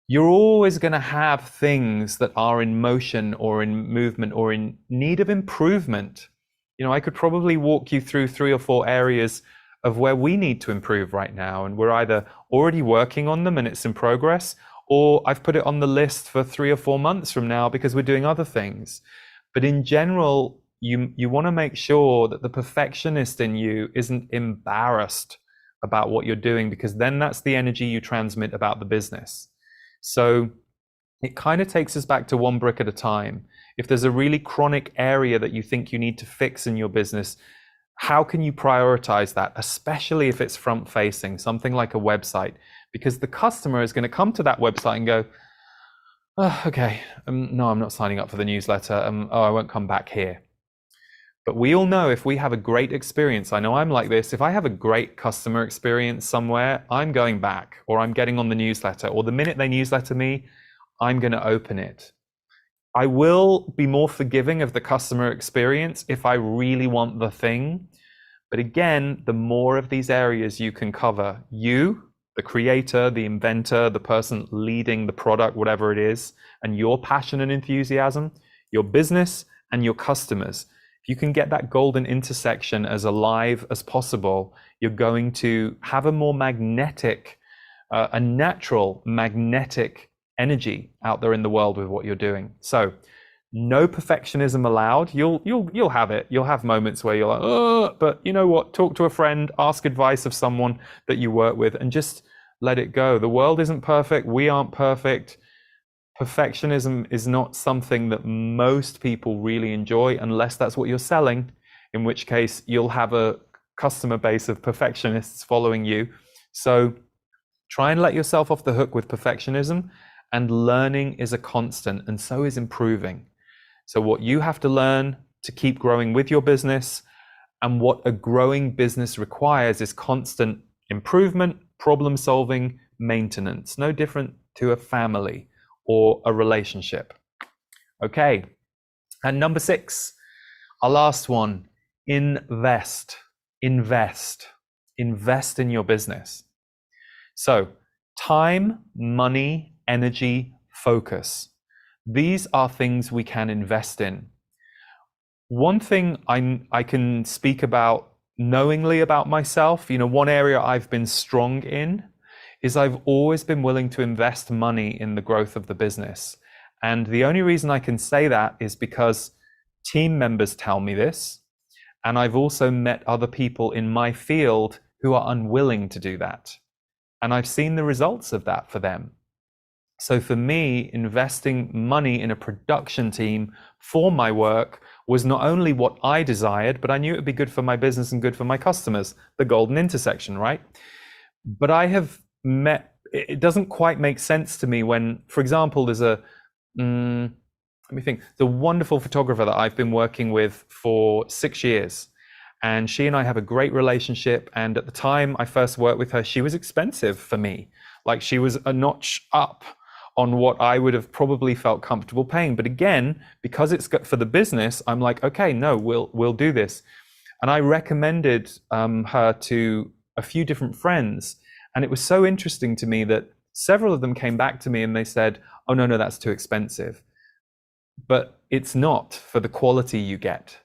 Speaker 2: you're always going to have things that are in motion or in movement or in need of improvement. I could probably walk you through 3 or 4 areas of where we need to improve right now. And we're either already working on them and it's in progress, or I've put it on the list for 3 or 4 months from now because we're doing other things. But in general, you want to make sure that the perfectionist in you isn't embarrassed about what you're doing, because then that's the energy you transmit about the business. So it kind of takes us back to one brick at a time. If there's a really chronic area that you think you need to fix in your business, how can you prioritize that, especially if it's front facing, something like a website? Because the customer is going to come to that website and go, oh, okay, no, I'm not signing up for the newsletter. Oh, I won't come back here. But we all know if we have a great experience, I know I'm like this, if I have a great customer experience somewhere, I'm going back, or I'm getting on the newsletter, or the minute they newsletter me, I'm going to open it. I will be more forgiving of the customer experience if I really want the thing. But again, the more of these areas you can cover, you, the creator, the inventor, the person leading the product, whatever it is, and your passion and enthusiasm, your business and your customers, if you can get that golden intersection as alive as possible, you're going to have a more magnetic, a natural magnetic energy out there in the world with what you're doing. So no perfectionism allowed. You'll have it. You'll have moments where you're like, oh, but you know what? Talk to a friend, ask advice of someone that you work with, and just let it go. The world isn't perfect. We aren't perfect. Perfectionism is not something that most people really enjoy, unless that's what you're selling, in which case you'll have a customer base of perfectionists following you. So try and let yourself off the hook with perfectionism, and learning is a constant, and so is improving. So what you have to learn to keep growing with your business, and what a growing business requires, is constant improvement, problem solving, maintenance, no different to a family or a relationship. Okay, and number 6, our last one, invest in your business. So time, money, energy, focus. These are things we can invest in. One thing I can speak about knowingly about myself, one area I've been strong in is I've always been willing to invest money in the growth of the business. And the only reason I can say that is because team members tell me this. And I've also met other people in my field who are unwilling to do that. And I've seen the results of that for them. So for me, investing money in a production team for my work was not only what I desired, but I knew it would be good for my business and good for my customers, the golden intersection, right? But I have it doesn't quite make sense to me when, for example, there's the wonderful photographer that I've been working with for 6 years. And she and I have a great relationship. And at the time I first worked with her, she was expensive for me. Like, she was a notch up on what I would have probably felt comfortable paying. But again, because it's good for the business, I'm like, okay, no, we'll do this. And I recommended her to a few different friends. And it was so interesting to me that several of them came back to me and they said, oh, no, that's too expensive. But it's not for the quality you get.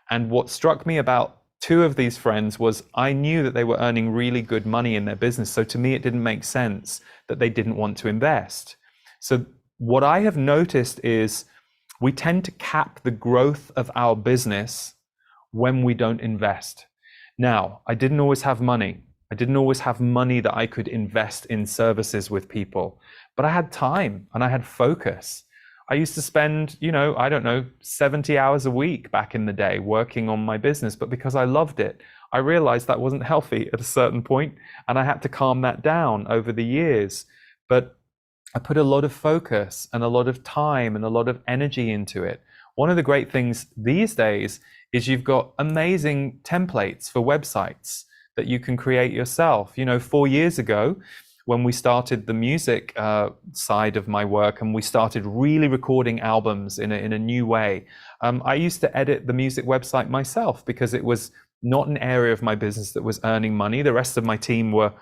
Speaker 2: And what struck me about 2 of these friends was I knew that they were earning really good money in their business. So to me, it didn't make sense that they didn't want to invest. So what I have noticed is we tend to cap the growth of our business when we don't invest. Now, I didn't always have money. I didn't always have money that I could invest in services with people, but I had time and I had focus. I used to spend, 70 hours a week back in the day working on my business, but because I loved it, I realized that wasn't healthy at a certain point, and I had to calm that down over the years. But I put a lot of focus and a lot of time and a lot of energy into it. One of the great things these days is you've got amazing templates for websites that you can create yourself. 4 years ago, when we started the music side of my work and we started really recording albums in a new way, I used to edit the music website myself because it was not an area of my business that was earning money. The rest of my team were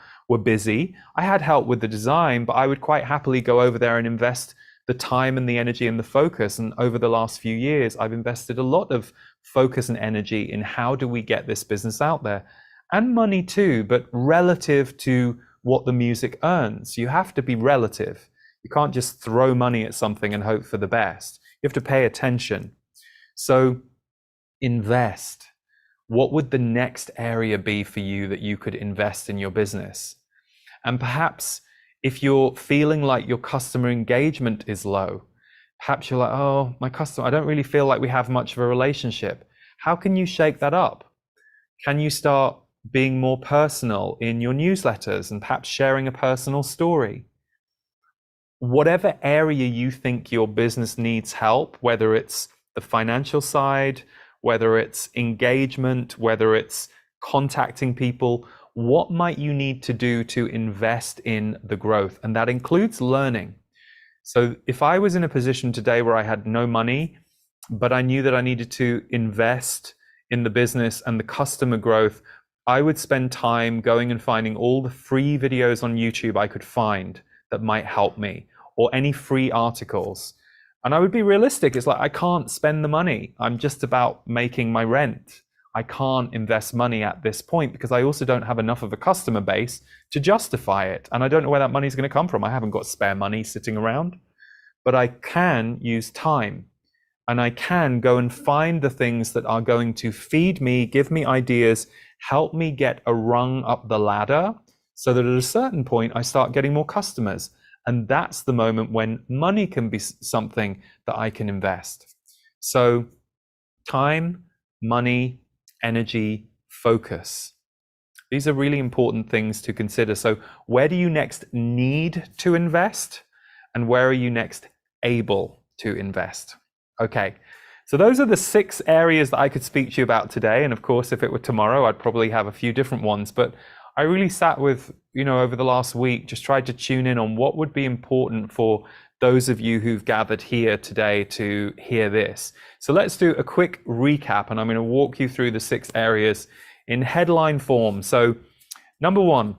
Speaker 2: busy. I had help with the design, but I would quite happily go over there and invest the time and the energy and the focus. And over the last few years, I've invested a lot of focus and energy in how do we get this business out there, and money too, but relative to what the music earns. You have to be relative. You can't just throw money at something and hope for the best. You have to pay attention. So invest. what would the next area be for you that you could invest in your business? And perhaps if you're feeling like your customer engagement is low, perhaps you're like, oh, my customer, I don't really feel like we have much of a relationship. How can you shake that up? Can you start being more personal in your newsletters and perhaps sharing a personal story? Whatever area you think your business needs help, whether it's the financial side, whether it's engagement, whether it's contacting people, what might you need to do to invest in the growth? And that includes learning. So if I was in a position today where I had no money, but I knew that I needed to invest in the business and the customer growth, I would spend time going and finding all the free videos on YouTube I could find that might help me, or any free articles. And I would be realistic. It's like, I can't spend the money. I'm just about making my rent. I can't invest money at this point because I also don't have enough of a customer base to justify it. And I don't know where that money is going to come from. I haven't got spare money sitting around, but I can use time. And I can go and find the things that are going to feed me, give me ideas, help me get a rung up the ladder, so that at a certain point I start getting more customers. And that's the moment when money can be something that I can invest. So time, money, energy, focus. These are really important things to consider. So where do you next need to invest? And where are you next able to invest? Okay, so those are the 6 areas that I could speak to you about today. And of course, if it were tomorrow, I'd probably have a few different ones. But I really sat with, over the last week, just tried to tune in on what would be important for those of you who've gathered here today to hear this. So let's do a quick recap, and I'm going to walk you through the 6 areas in headline form. So number 1,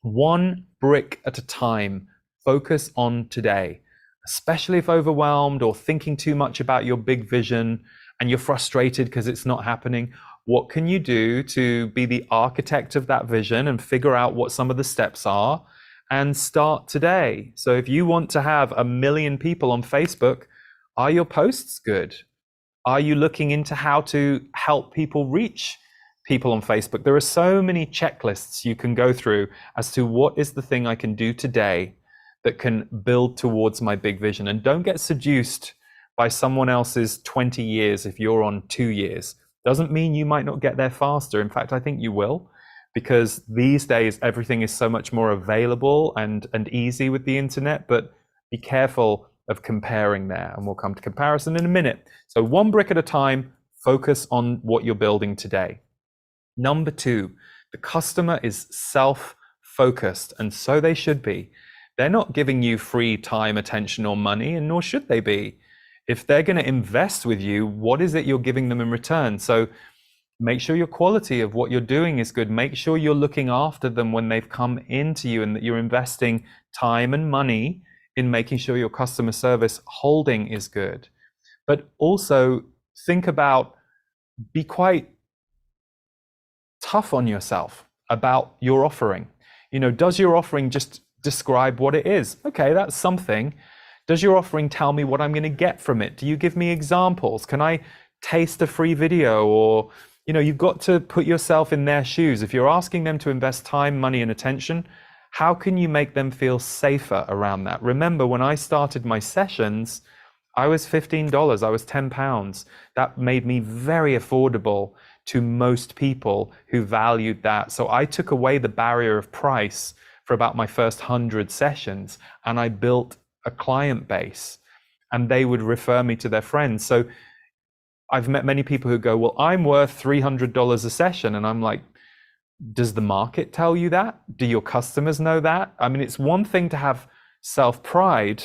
Speaker 2: 1 brick at a time. Focus on today. Especially if overwhelmed or thinking too much about your big vision and you're frustrated because it's not happening, what can you do to be the architect of that vision and figure out what some of the steps are and start today? So if you want to have 1 million people on Facebook, are your posts good? Are you looking into how to help people reach people on Facebook? There are so many checklists you can go through as to what is the thing I can do today that can build towards my big vision. And don't get seduced by someone else's 20 years if you're on 2 years. Doesn't mean you might not get there faster. In fact, I think you will, because these days everything is so much more available and easy with the internet, but be careful of comparing there, and we'll come to comparison in a minute. So 1 brick at a time, focus on what you're building today. Number 2, the customer is self-focused, and so they should be. They're not giving you free time, attention, or money, and nor should they be. If they're going to invest with you, what is it you're giving them in return? So make sure your quality of what you're doing is good. Make sure you're looking after them when they've come into you, and that you're investing time and money in making sure your customer service holding is good. But also think about, be quite tough on yourself about your offering. Does your offering just describe what it is? Okay, that's something. Does your offering tell me what I'm going to get from it? Do you give me examples? Can I taste a free video? Or, you've got to put yourself in their shoes. If you're asking them to invest time, money, and attention, how can you make them feel safer around that? Remember, when I started my sessions, I was $15, I was £10. That made me very affordable to most people who valued that. So I took away the barrier of price for about my first 100 sessions, and I built a client base, and they would refer me to their friends. So I've met many people who go, well, I'm worth $300 a session. And I'm like, does the market tell you that? Do your customers know that? I mean, it's one thing to have self-pride,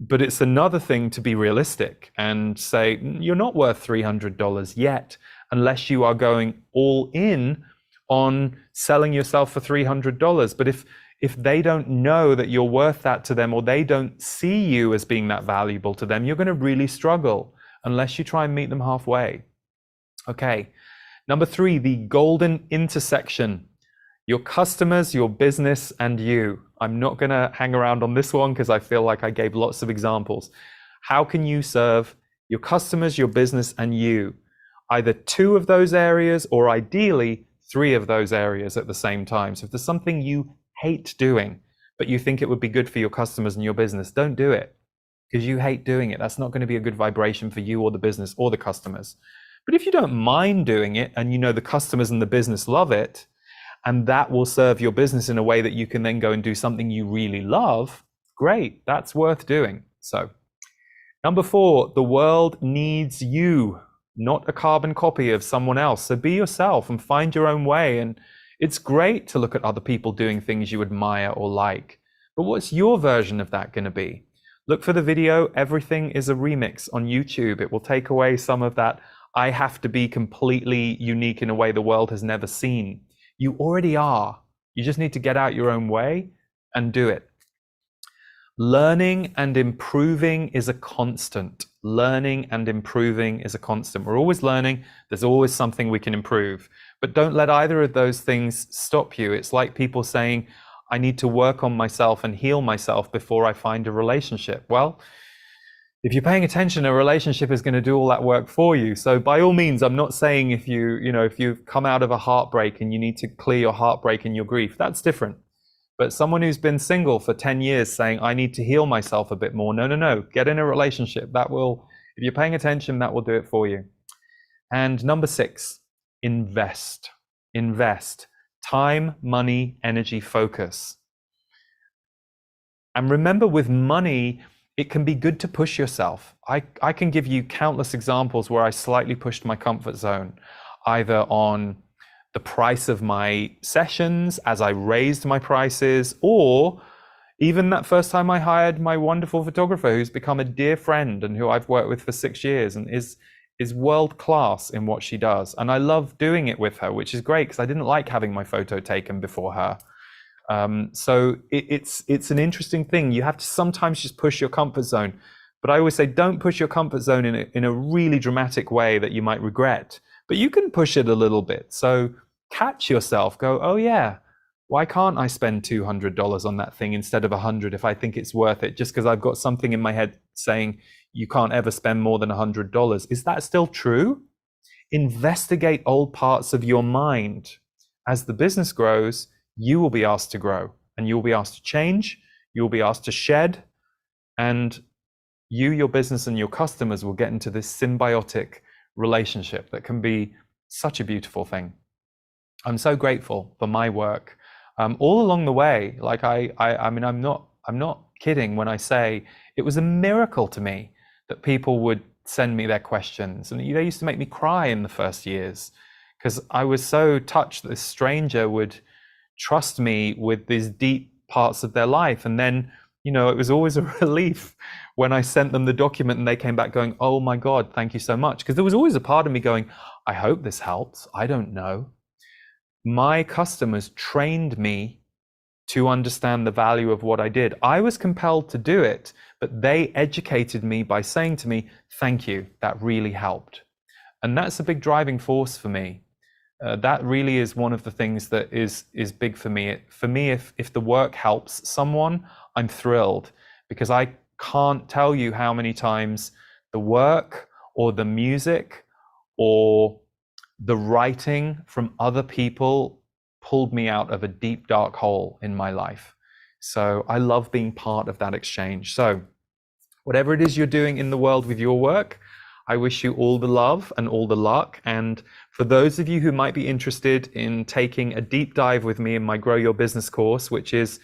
Speaker 2: but it's another thing to be realistic and say, you're not worth $300 yet, unless you are going all in on selling yourself for $300. But if they don't know that you're worth that to them, or they don't see you as being that valuable to them, you're going to really struggle unless you try and meet them halfway. Okay, number 3, the golden intersection. Your customers, your business, and you. I'm not going to hang around on this one because I feel like I gave lots of examples. How can you serve your customers, your business, and you? either 2 of those areas or ideally 3 of those areas at the same time. So if there's something you hate doing, but you think it would be good for your customers and your business, don't do it because you hate doing it. That's not going to be a good vibration for you or the business or the customers. But if you don't mind doing it and you know the customers and the business love it, and that will serve your business in a way that you can then go and do something you really love, great, that's worth doing. So, number 4, the world needs you, not a carbon copy of someone else. So be yourself and find your own way. And it's great to look at other people doing things you admire or like. But what's your version of that going to be? Look for the video, Everything is a Remix on YouTube. It will take away some of that, I have to be completely unique in a way the world has never seen. You already are. You just need to get out your own way and do it. Learning and improving is a constant. Learning and improving is a constant. We're always learning. There's always something we can improve. But don't let either of those things stop you. It's like people saying, I need to work on myself and heal myself before I find a relationship. Well, if you're paying attention, a relationship is going to do all that work for you. So by all means, I'm not saying if you've come out of a heartbreak and you need to clear your heartbreak and your grief, that's different. But someone who's been single for 10 years saying, I need to heal myself a bit more. No. Get in a relationship. That will, if you're paying attention, that will do it for you. And number 6, invest. Invest. Time, money, energy, focus. And remember, with money, it can be good to push yourself. I can give you countless examples where I slightly pushed my comfort zone, either on the price of my sessions as I raised my prices, or even that first time I hired my wonderful photographer who's become a dear friend and who I've worked with for 6 years and is world class in what she does. And I love doing it with her, which is great because I didn't like having my photo taken before her. So it's an interesting thing. You have to sometimes just push your comfort zone. But I always say, don't push your comfort zone in a really dramatic way that you might regret. But you can push it a little bit. So catch yourself, go, oh yeah, why can't I spend $200 on that thing instead of $100 if I think it's worth it? Just because I've got something in my head saying you can't ever spend more than $100. Is that still true? Investigate old parts of your mind. As the business grows, you will be asked to grow and you will be asked to change. You will be asked to shed, and you, your business, and your customers will get into this symbiotic relationship that can be such a beautiful thing. I'm so grateful for my work all along the way. Like I mean, I'm not kidding when I say it was a miracle to me that people would send me their questions, and they used to make me cry in the first years because I was so touched that this stranger would trust me with these deep parts of their life. And then, it was always a relief when I sent them the document and they came back going, oh my God, thank you so much. Because there was always a part of me going, I hope this helps. I don't know. My customers trained me to understand the value of what I did. I was compelled to do it, but they educated me by saying to me, thank you, that really helped. And that's a big driving force for me. That really is one of the things that is big for me. For me, if the work helps someone, I'm thrilled, because I can't tell you how many times the work or the music or the writing from other people pulled me out of a deep, dark hole in my life. So I love being part of that exchange. So whatever it is you're doing in the world with your work, I wish you all the love and all the luck. And for those of you who might be interested in taking a deep dive with me in my Grow Your Business course, which is,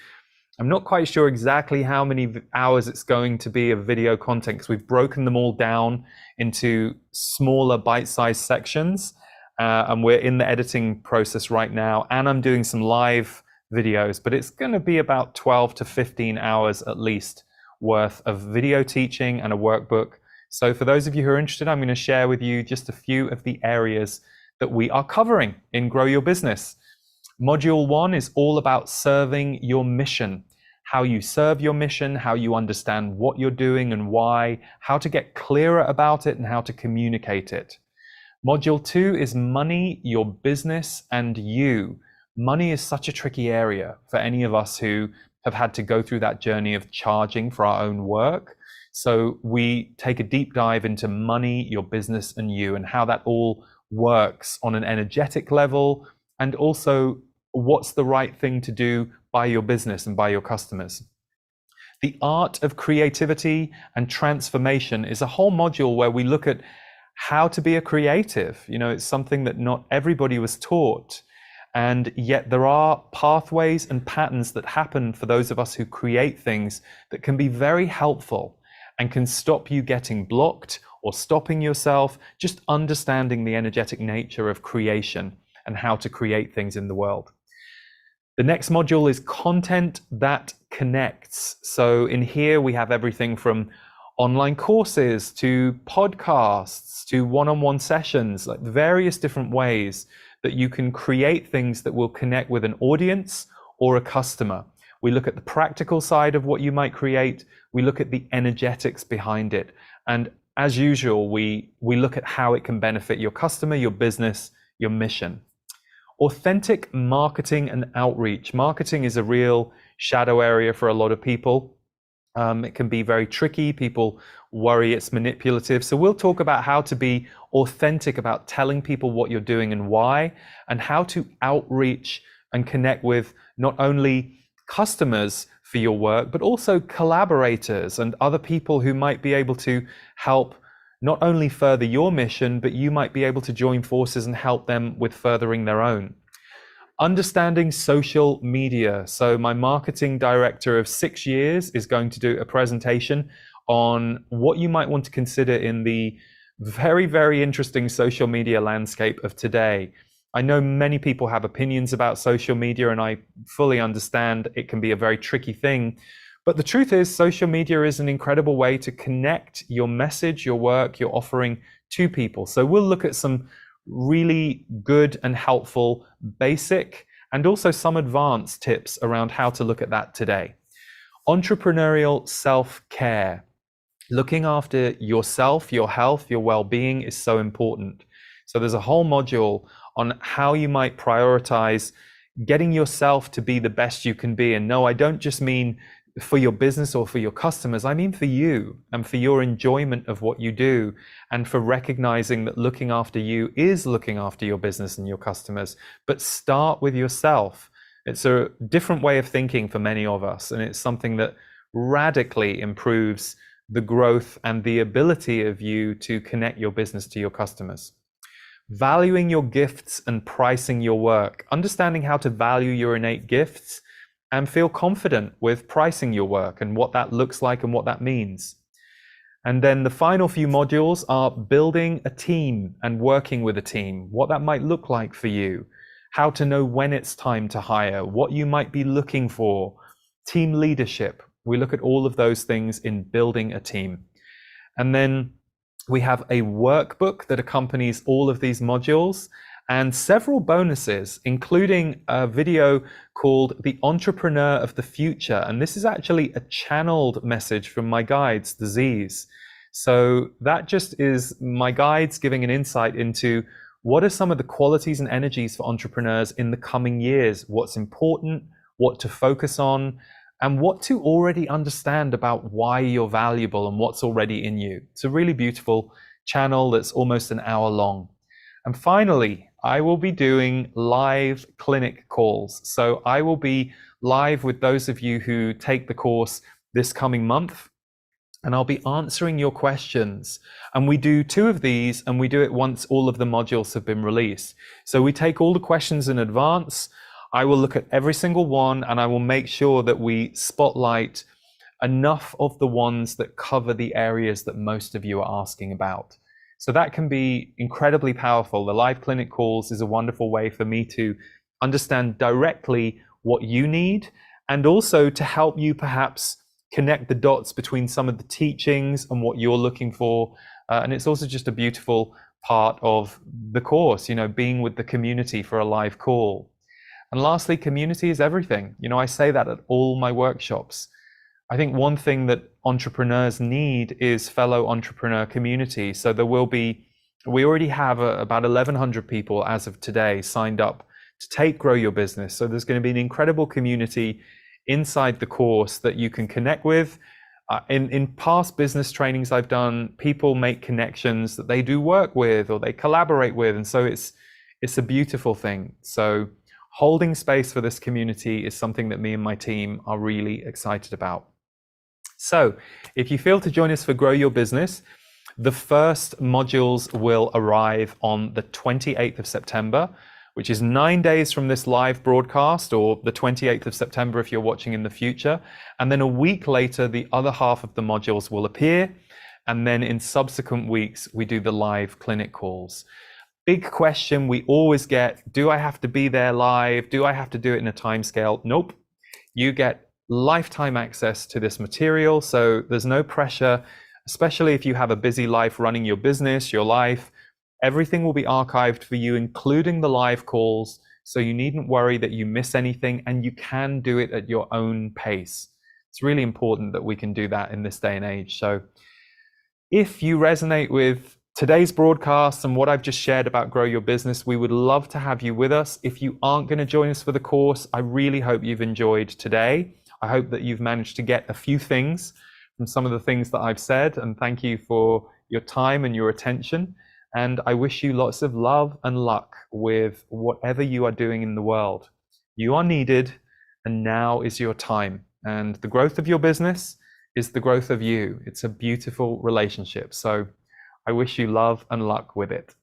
Speaker 2: I'm not quite sure exactly how many hours it's going to be of video content, because we've broken them all down into smaller bite-sized sections. And we're in the editing process right now. And I'm doing some live videos, but it's going to be about 12 to 15 hours at least worth of video teaching and a workbook. So for those of you who are interested, I'm going to share with you just a few of the areas that we are covering in Grow Your Business. Module 1 is all about serving your mission, how you serve your mission, how you understand what you're doing and why, how to get clearer about it and how to communicate it. Module 2 is money, your business, and you. Money is such a tricky area for any of us who have had to go through that journey of charging for our own work. So we take a deep dive into money, your business, and you, and how that all works on an energetic level, and also what's the right thing to do by your business and by your customers. The art of creativity and transformation is a whole module where we look at how to be a creative. It's something that not everybody was taught. And yet there are pathways and patterns that happen for those of us who create things that can be very helpful and can stop you getting blocked or stopping yourself, just understanding the energetic nature of creation and how to create things in the world. The next module is content that connects. So in here we have everything from online courses to podcasts to one-on-one sessions, like various different ways that you can create things that will connect with an audience or a customer. We look at the practical side of what you might create. We look at the energetics behind it. And as usual, we look at how it can benefit your customer, your business, your mission. Authentic marketing and outreach. Marketing is a real shadow area for a lot of people. It can be very tricky. People worry it's manipulative. So we'll talk about how to be authentic about telling people what you're doing and why, and how to outreach and connect with not only customers for your work, but also collaborators and other people who might be able to help not only further your mission, but you might be able to join forces and help them with furthering their own. Understanding social media. So my marketing director of 6 years is going to do a presentation on what you might want to consider in the very, very interesting social media landscape of today. I know many people have opinions about social media, and I fully understand it can be a very tricky thing. But the truth is, social media is an incredible way to connect your message, your work, your offering to people. So we'll look at some really good and helpful basic and also some advanced tips around how to look at that today. Entrepreneurial self-care. Looking after yourself, your health, your well-being is so important. So there's a whole module on how you might prioritize getting yourself to be the best you can be. And no, I don't just mean for your business or for your customers. I mean for you and for your enjoyment of what you do, and for recognizing that looking after you is looking after your business and your customers. But start with yourself. It's a different way of thinking for many of us, and it's something that radically improves the growth and the ability of you to connect your business to your customers. Valuing your gifts and pricing your work. Understanding how to value your innate gifts and feel confident with pricing your work and what that looks like and what that means. And then the final few modules are building a team and working with a team, what that might look like for you, how to know when it's time to hire, what you might be looking for, team leadership. We look at all of those things in building a team. And then we have a workbook that accompanies all of these modules, and several bonuses, including a video called The Entrepreneur of the Future. And this is actually a channeled message from my guides, the Z's. So that just is my guides giving an insight into what are some of the qualities and energies for entrepreneurs in the coming years, what's important, what to focus on, and what to already understand about why you're valuable and what's already in you. It's a really beautiful channel that's almost an hour long. And finally, I will be doing live clinic calls. So I will be live with those of you who take the course this coming month, and I'll be answering your questions. And we do 2 of these, and we do it once all of the modules have been released. So we take all the questions in advance. I will look at every single one, and I will make sure that we spotlight enough of the ones that cover the areas that most of you are asking about. So that can be incredibly powerful. The live clinic calls is a wonderful way for me to understand directly what you need, and also to help you perhaps connect the dots between some of the teachings and what you're looking for. And it's also just a beautiful part of the course, being with the community for a live call. And lastly, community is everything. I say that at all my workshops. I think one thing that entrepreneurs need is fellow entrepreneur community. So we already have about 1,100 people as of today signed up to take Grow Your Business. So there's going to be an incredible community inside the course that you can connect with. In past business trainings I've done, people make connections that they do work with or they collaborate with, and so it's a beautiful thing. So holding space for this community is something that me and my team are really excited about. So if you feel to join us for Grow Your Business, the first modules will arrive on the 28th of September, which is 9 days from this live broadcast, or the 28th of September if you're watching in the future. And then a week later, the other half of the modules will appear. And then in subsequent weeks, we do the live clinic calls. Big question we always get, do I have to be there live? Do I have to do it in a time scale? Nope. You get lifetime access to this material, so there's no pressure, especially if you have a busy life running your business, your life. Everything will be archived for you, including the live calls, so you needn't worry that you miss anything, and you can do it at your own pace. It's really important that we can do that in this day and age. So if you resonate with today's broadcast and what I've just shared about Grow Your Business, we would love to have you with us. If you aren't going to join us for the course, I really hope you've enjoyed today. I hope that you've managed to get a few things from some of the things that I've said, and thank you for your time and your attention. And I wish you lots of love and luck with whatever you are doing in the world. You are needed, and now is your time. And the growth of your business is the growth of you. It's a beautiful relationship. So I wish you love and luck with it.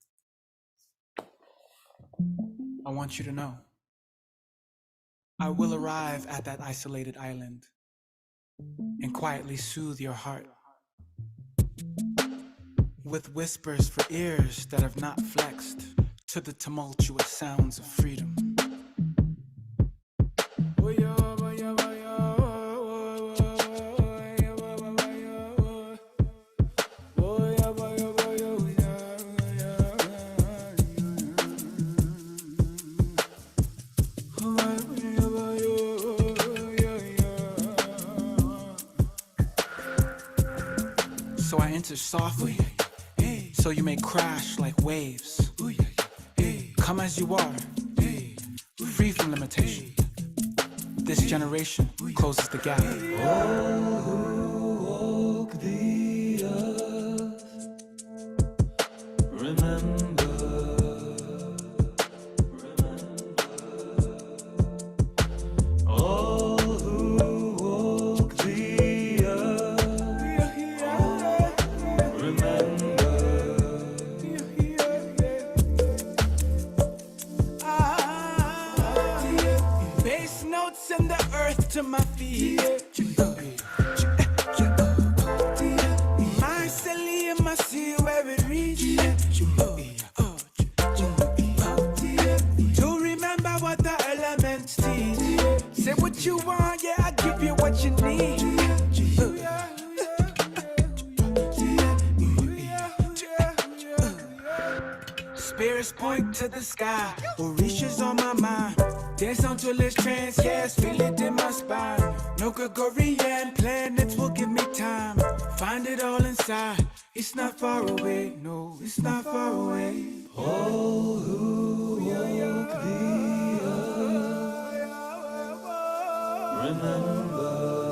Speaker 3: I want you to know, I will arrive at that isolated island and quietly soothe your heart with whispers for ears that have not flexed to the tumultuous sounds of freedom. So I enter softly, so you may crash like waves. Come as you are, free from limitation. This generation closes the gap.
Speaker 1: All who walk the earth, remember, all who walk the earth, remember.
Speaker 3: Bass notes and the earth to my feet. Mycelium, I see where it reaches. To remember what the elements teach. Say what you want, yeah, I give you what you need. Spirits point to the sky, Orisha's on my mind. Dance until it's trance, yes, feel it in my spine. No Gregorian planets will give me time. Find it all inside, it's not far away, no, it's not far away.
Speaker 1: All who walk the earth, remember.